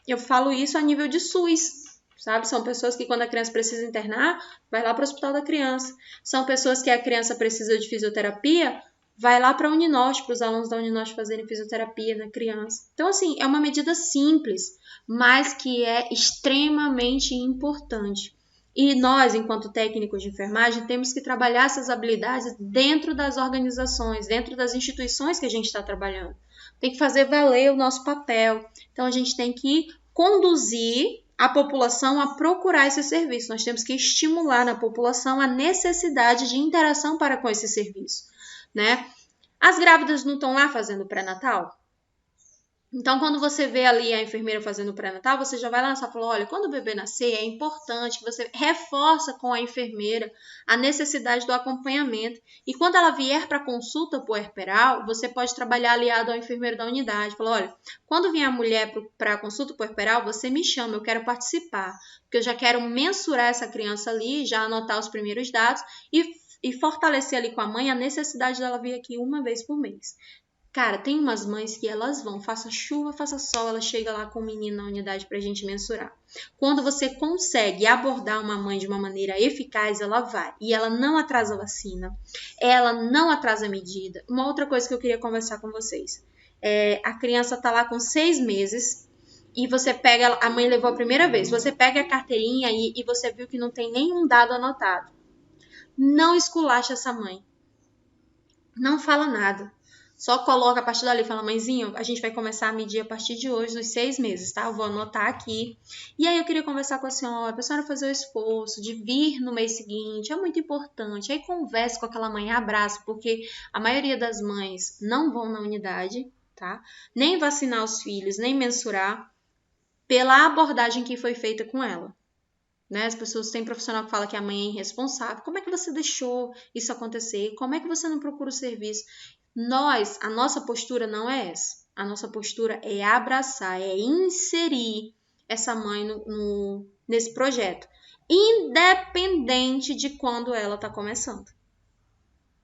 eu falo isso a nível de SUS, sabe? São pessoas que quando a criança precisa internar, vai lá para o hospital da criança. São pessoas que a criança precisa de fisioterapia, vai lá para a Uninorte, para os alunos da Uninorte fazerem fisioterapia na criança. Então, assim, é uma medida simples, mas que é extremamente importante. E nós, enquanto técnicos de enfermagem, temos que trabalhar essas habilidades dentro das organizações, dentro das instituições que a gente está trabalhando. Tem que fazer valer o nosso papel. Então, a gente tem que conduzir a população a procurar esse serviço. Nós temos que estimular na população a necessidade de interação para com esse serviço, né? As grávidas não estão lá fazendo pré-natal? Então, quando você vê ali a enfermeira fazendo pré-natal, você já vai lá e fala, olha, quando o bebê nascer, é importante que você reforça com a enfermeira a necessidade do acompanhamento. E quando ela vier para a consulta puerperal, você pode trabalhar aliado ao enfermeiro da unidade. Fala, olha, quando vier a mulher para a consulta puerperal, você me chama, eu quero participar. Porque eu já quero mensurar essa criança ali, já anotar os primeiros dados e fortalecer ali com a mãe a necessidade dela vir aqui uma vez por mês. Cara, tem umas mães que elas vão, faça chuva, faça sol, ela chega lá com o menino na unidade pra gente mensurar. Quando você consegue abordar uma mãe de uma maneira eficaz, ela vai. E ela não atrasa a vacina, ela não atrasa a medida. Uma outra coisa que eu queria conversar com vocês. A criança tá lá com 6 meses e você pega, a mãe levou a primeira vez, você pega a carteirinha e você viu que não tem nenhum dado anotado. Não esculacha essa mãe. Não fala nada. Só coloca a partir dali e fala, mãezinha, a gente vai começar a medir a partir de hoje, dos 6 meses, tá? Eu vou anotar aqui. E aí eu queria conversar com a senhora, para a senhora fazer o esforço de vir no mês seguinte, é muito importante. Aí converse com aquela mãe, abraça, porque a maioria das mães não vão na unidade, tá? Nem vacinar os filhos, nem mensurar pela abordagem que foi feita com ela. Né? As pessoas têm profissional que fala que a mãe é irresponsável. Como é que você deixou isso acontecer? Como é que você não procura o serviço? A nossa postura não é essa. A nossa postura é abraçar, é inserir essa mãe nesse projeto, independente de quando ela está começando.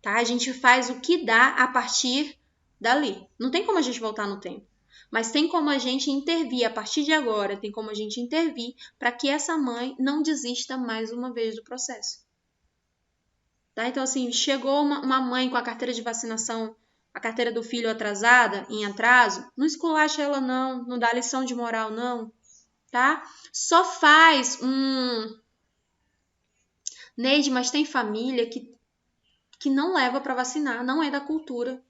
Tá? A gente faz o que dá a partir dali. Não tem como a gente voltar no tempo. Mas tem como a gente intervir a partir de agora, tem como a gente intervir para que essa mãe não desista mais uma vez do processo. Tá? Então, assim, chegou uma mãe com a carteira de vacinação, a carteira do filho atrasada, em atraso, não esculacha ela não dá lição de moral não, tá? Só faz Neide, mas tem família que não leva para vacinar, não é da cultura.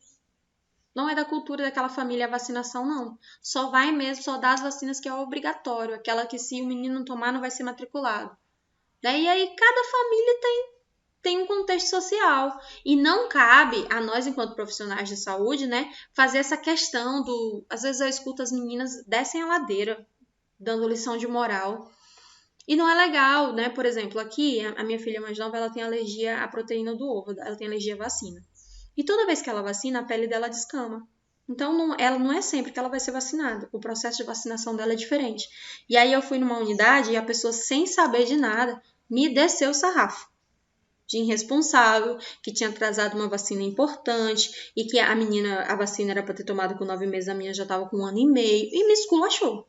Não é da cultura daquela família a vacinação, não. Só vai mesmo, só dá as vacinas que é obrigatório, aquela que se o menino não tomar não vai ser matriculado. Né? E aí cada família tem um contexto social. E não cabe a nós, enquanto profissionais de saúde, né, fazer essa questão do... Às vezes eu escuto as meninas descem a ladeira, dando lição de moral. E não é legal, né? Por exemplo, aqui, a minha filha mais nova, ela tem alergia à proteína do ovo, ela tem alergia à vacina. E toda vez que ela vacina, a pele dela descama. Então, ela não é sempre que ela vai ser vacinada. O processo de vacinação dela é diferente. E aí eu fui numa unidade e a pessoa, sem saber de nada, me desceu o sarrafo. De irresponsável, que tinha atrasado uma vacina importante e que a vacina era para ter tomado com 9 meses, a minha já estava com 1 ano e meio. E me esculachou.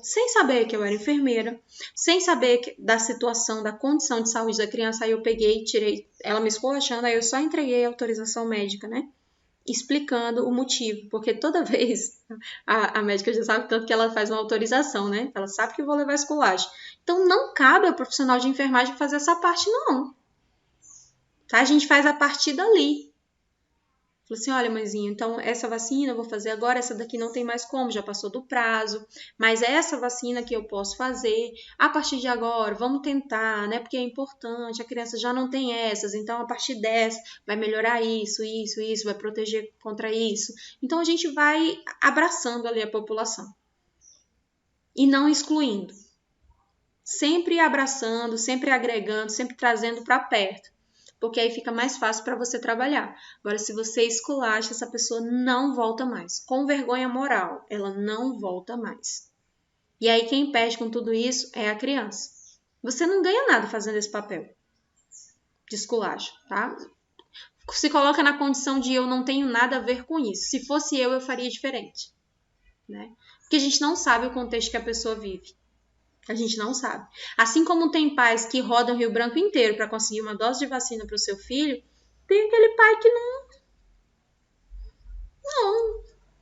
Sem saber que eu era enfermeira, sem saber da situação, da condição de saúde da criança, aí eu peguei, tirei, ela me esculachando, aí eu só entreguei a autorização médica, né? Explicando o motivo, porque toda vez a médica já sabe tanto que ela faz uma autorização, né? Ela sabe que eu vou levar esculacho. Então não cabe ao profissional de enfermagem fazer essa parte, não. Tá? A gente faz a partir dali. Falei assim, olha, mãezinha, então essa vacina eu vou fazer agora, essa daqui não tem mais como, já passou do prazo, mas essa vacina que eu posso fazer, a partir de agora, vamos tentar, né, porque é importante, a criança já não tem essas, então a partir dessa vai melhorar isso, vai proteger contra isso. Então a gente vai abraçando ali a população e não excluindo. Sempre abraçando, sempre agregando, sempre trazendo para perto. Porque aí fica mais fácil para você trabalhar. Agora, se você esculacha, essa pessoa não volta mais. Com vergonha moral, ela não volta mais. E aí quem perde com tudo isso é a criança. Você não ganha nada fazendo esse papel de esculacho, tá? Se coloca na condição de eu não tenho nada a ver com isso. Se fosse eu faria diferente. Né? Porque a gente não sabe o contexto que a pessoa vive. A gente não sabe. Assim como tem pais que rodam o Rio Branco inteiro para conseguir uma dose de vacina para o seu filho, tem aquele pai que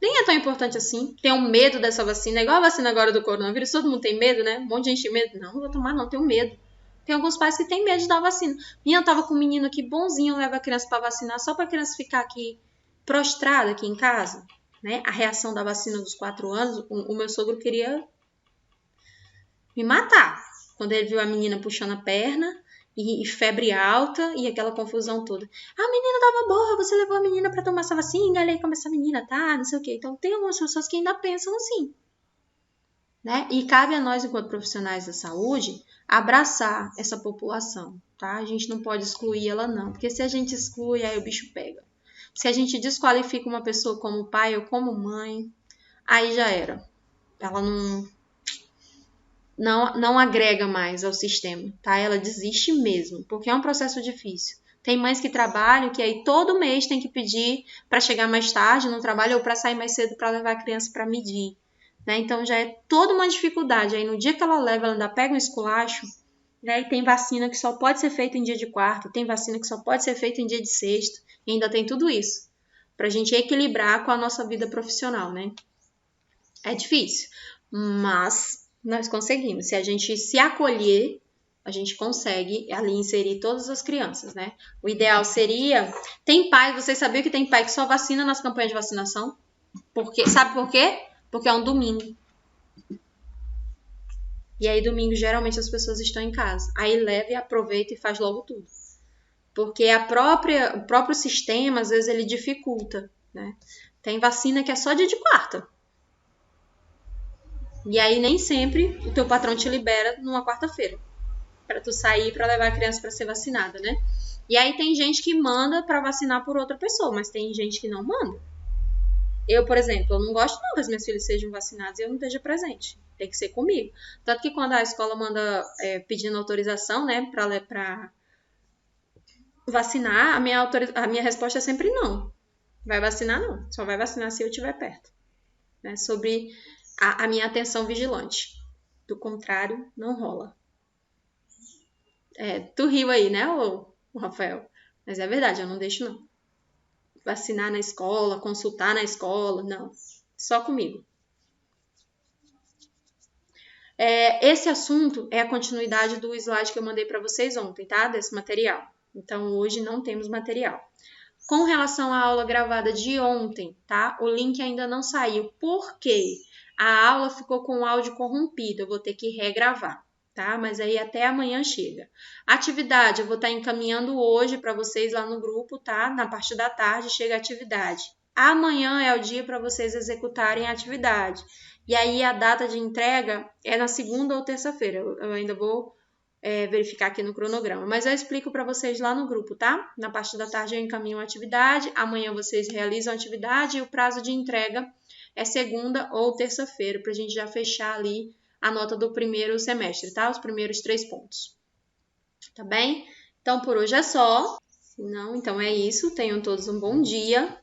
nem é tão importante assim. Tem um medo dessa vacina, é igual a vacina agora do coronavírus, todo mundo tem medo, né? Um monte de gente tem medo. Não vou tomar não, tenho medo. Tem alguns pais que têm medo de dar vacina. Minha tava com um menino aqui bonzinho, leva a criança para vacinar, só para a criança ficar aqui prostrada aqui em casa. Né? A reação da vacina dos 4 anos, o meu sogro queria me matar. Quando ele viu a menina puxando a perna e febre alta e aquela confusão toda. A menina tava boa, você levou a menina pra tomar essa vacina, olha aí como essa menina tá, não sei o quê. Então tem algumas pessoas que ainda pensam assim. Né? E cabe a nós, enquanto profissionais da saúde, abraçar essa população. Tá? A gente não pode excluir ela não, porque se a gente exclui, aí o bicho pega. Se a gente desqualifica uma pessoa como pai ou como mãe, aí já era. Ela não agrega mais ao sistema, tá? Ela desiste mesmo, porque é um processo difícil. Tem mães que trabalham que aí todo mês tem que pedir para chegar mais tarde no trabalho ou para sair mais cedo para levar a criança para medir, né? Então já é toda uma dificuldade. Aí no dia que ela leva, ela ainda pega um esculacho, né? E tem vacina que só pode ser feita em dia de quarta, tem vacina que só pode ser feita em dia de sexta, e ainda tem tudo isso, pra gente equilibrar com a nossa vida profissional, né? É difícil, mas nós conseguimos. Se a gente se acolher, a gente consegue ali inserir todas as crianças, né? O ideal seria... Tem pai, vocês sabiam que tem pai que só vacina nas campanhas de vacinação? Sabe por quê? Porque é um domingo. E aí domingo geralmente as pessoas estão em casa. Aí leva e aproveita e faz logo tudo. Porque o próprio sistema, às vezes, ele dificulta, né? Tem vacina que é só dia de quarta. E aí nem sempre o teu patrão te libera numa quarta-feira para tu sair para levar a criança para ser vacinada, né? E aí tem gente que manda para vacinar por outra pessoa, mas tem gente que não manda. Eu, por exemplo, eu não gosto não que as minhas filhas sejam vacinadas e eu não esteja presente. Tem que ser comigo. Tanto que quando a escola manda pedindo autorização, né, para vacinar, a minha resposta é sempre não. Vai vacinar não. Só vai vacinar se eu estiver perto. Né, sobre a minha atenção vigilante. Do contrário, não rola. Tu riu aí, né, o Rafael? Mas é verdade, eu não deixo não. Vacinar na escola, consultar na escola, não. Só comigo. Esse assunto é a continuidade do slide que eu mandei para vocês ontem, tá? Desse material. Então, hoje não temos material. Com relação à aula gravada de ontem, tá? O link ainda não saiu. Por quê? A aula ficou com o áudio corrompido. Eu vou ter que regravar, tá? Mas aí até amanhã chega. Atividade, eu vou estar encaminhando hoje para vocês lá no grupo, tá? Na parte da tarde chega a atividade. Amanhã é o dia para vocês executarem a atividade. E aí a data de entrega é na segunda ou terça-feira. Eu ainda vou verificar aqui no cronograma. Mas eu explico para vocês lá no grupo, tá? Na parte da tarde eu encaminho a atividade, amanhã vocês realizam a atividade e o prazo de entrega é segunda ou terça-feira, para a gente já fechar ali a nota do primeiro semestre, tá? Os primeiros 3 pontos. Tá bem? Então, por hoje é só. Se não, então é isso. Tenham todos um bom dia.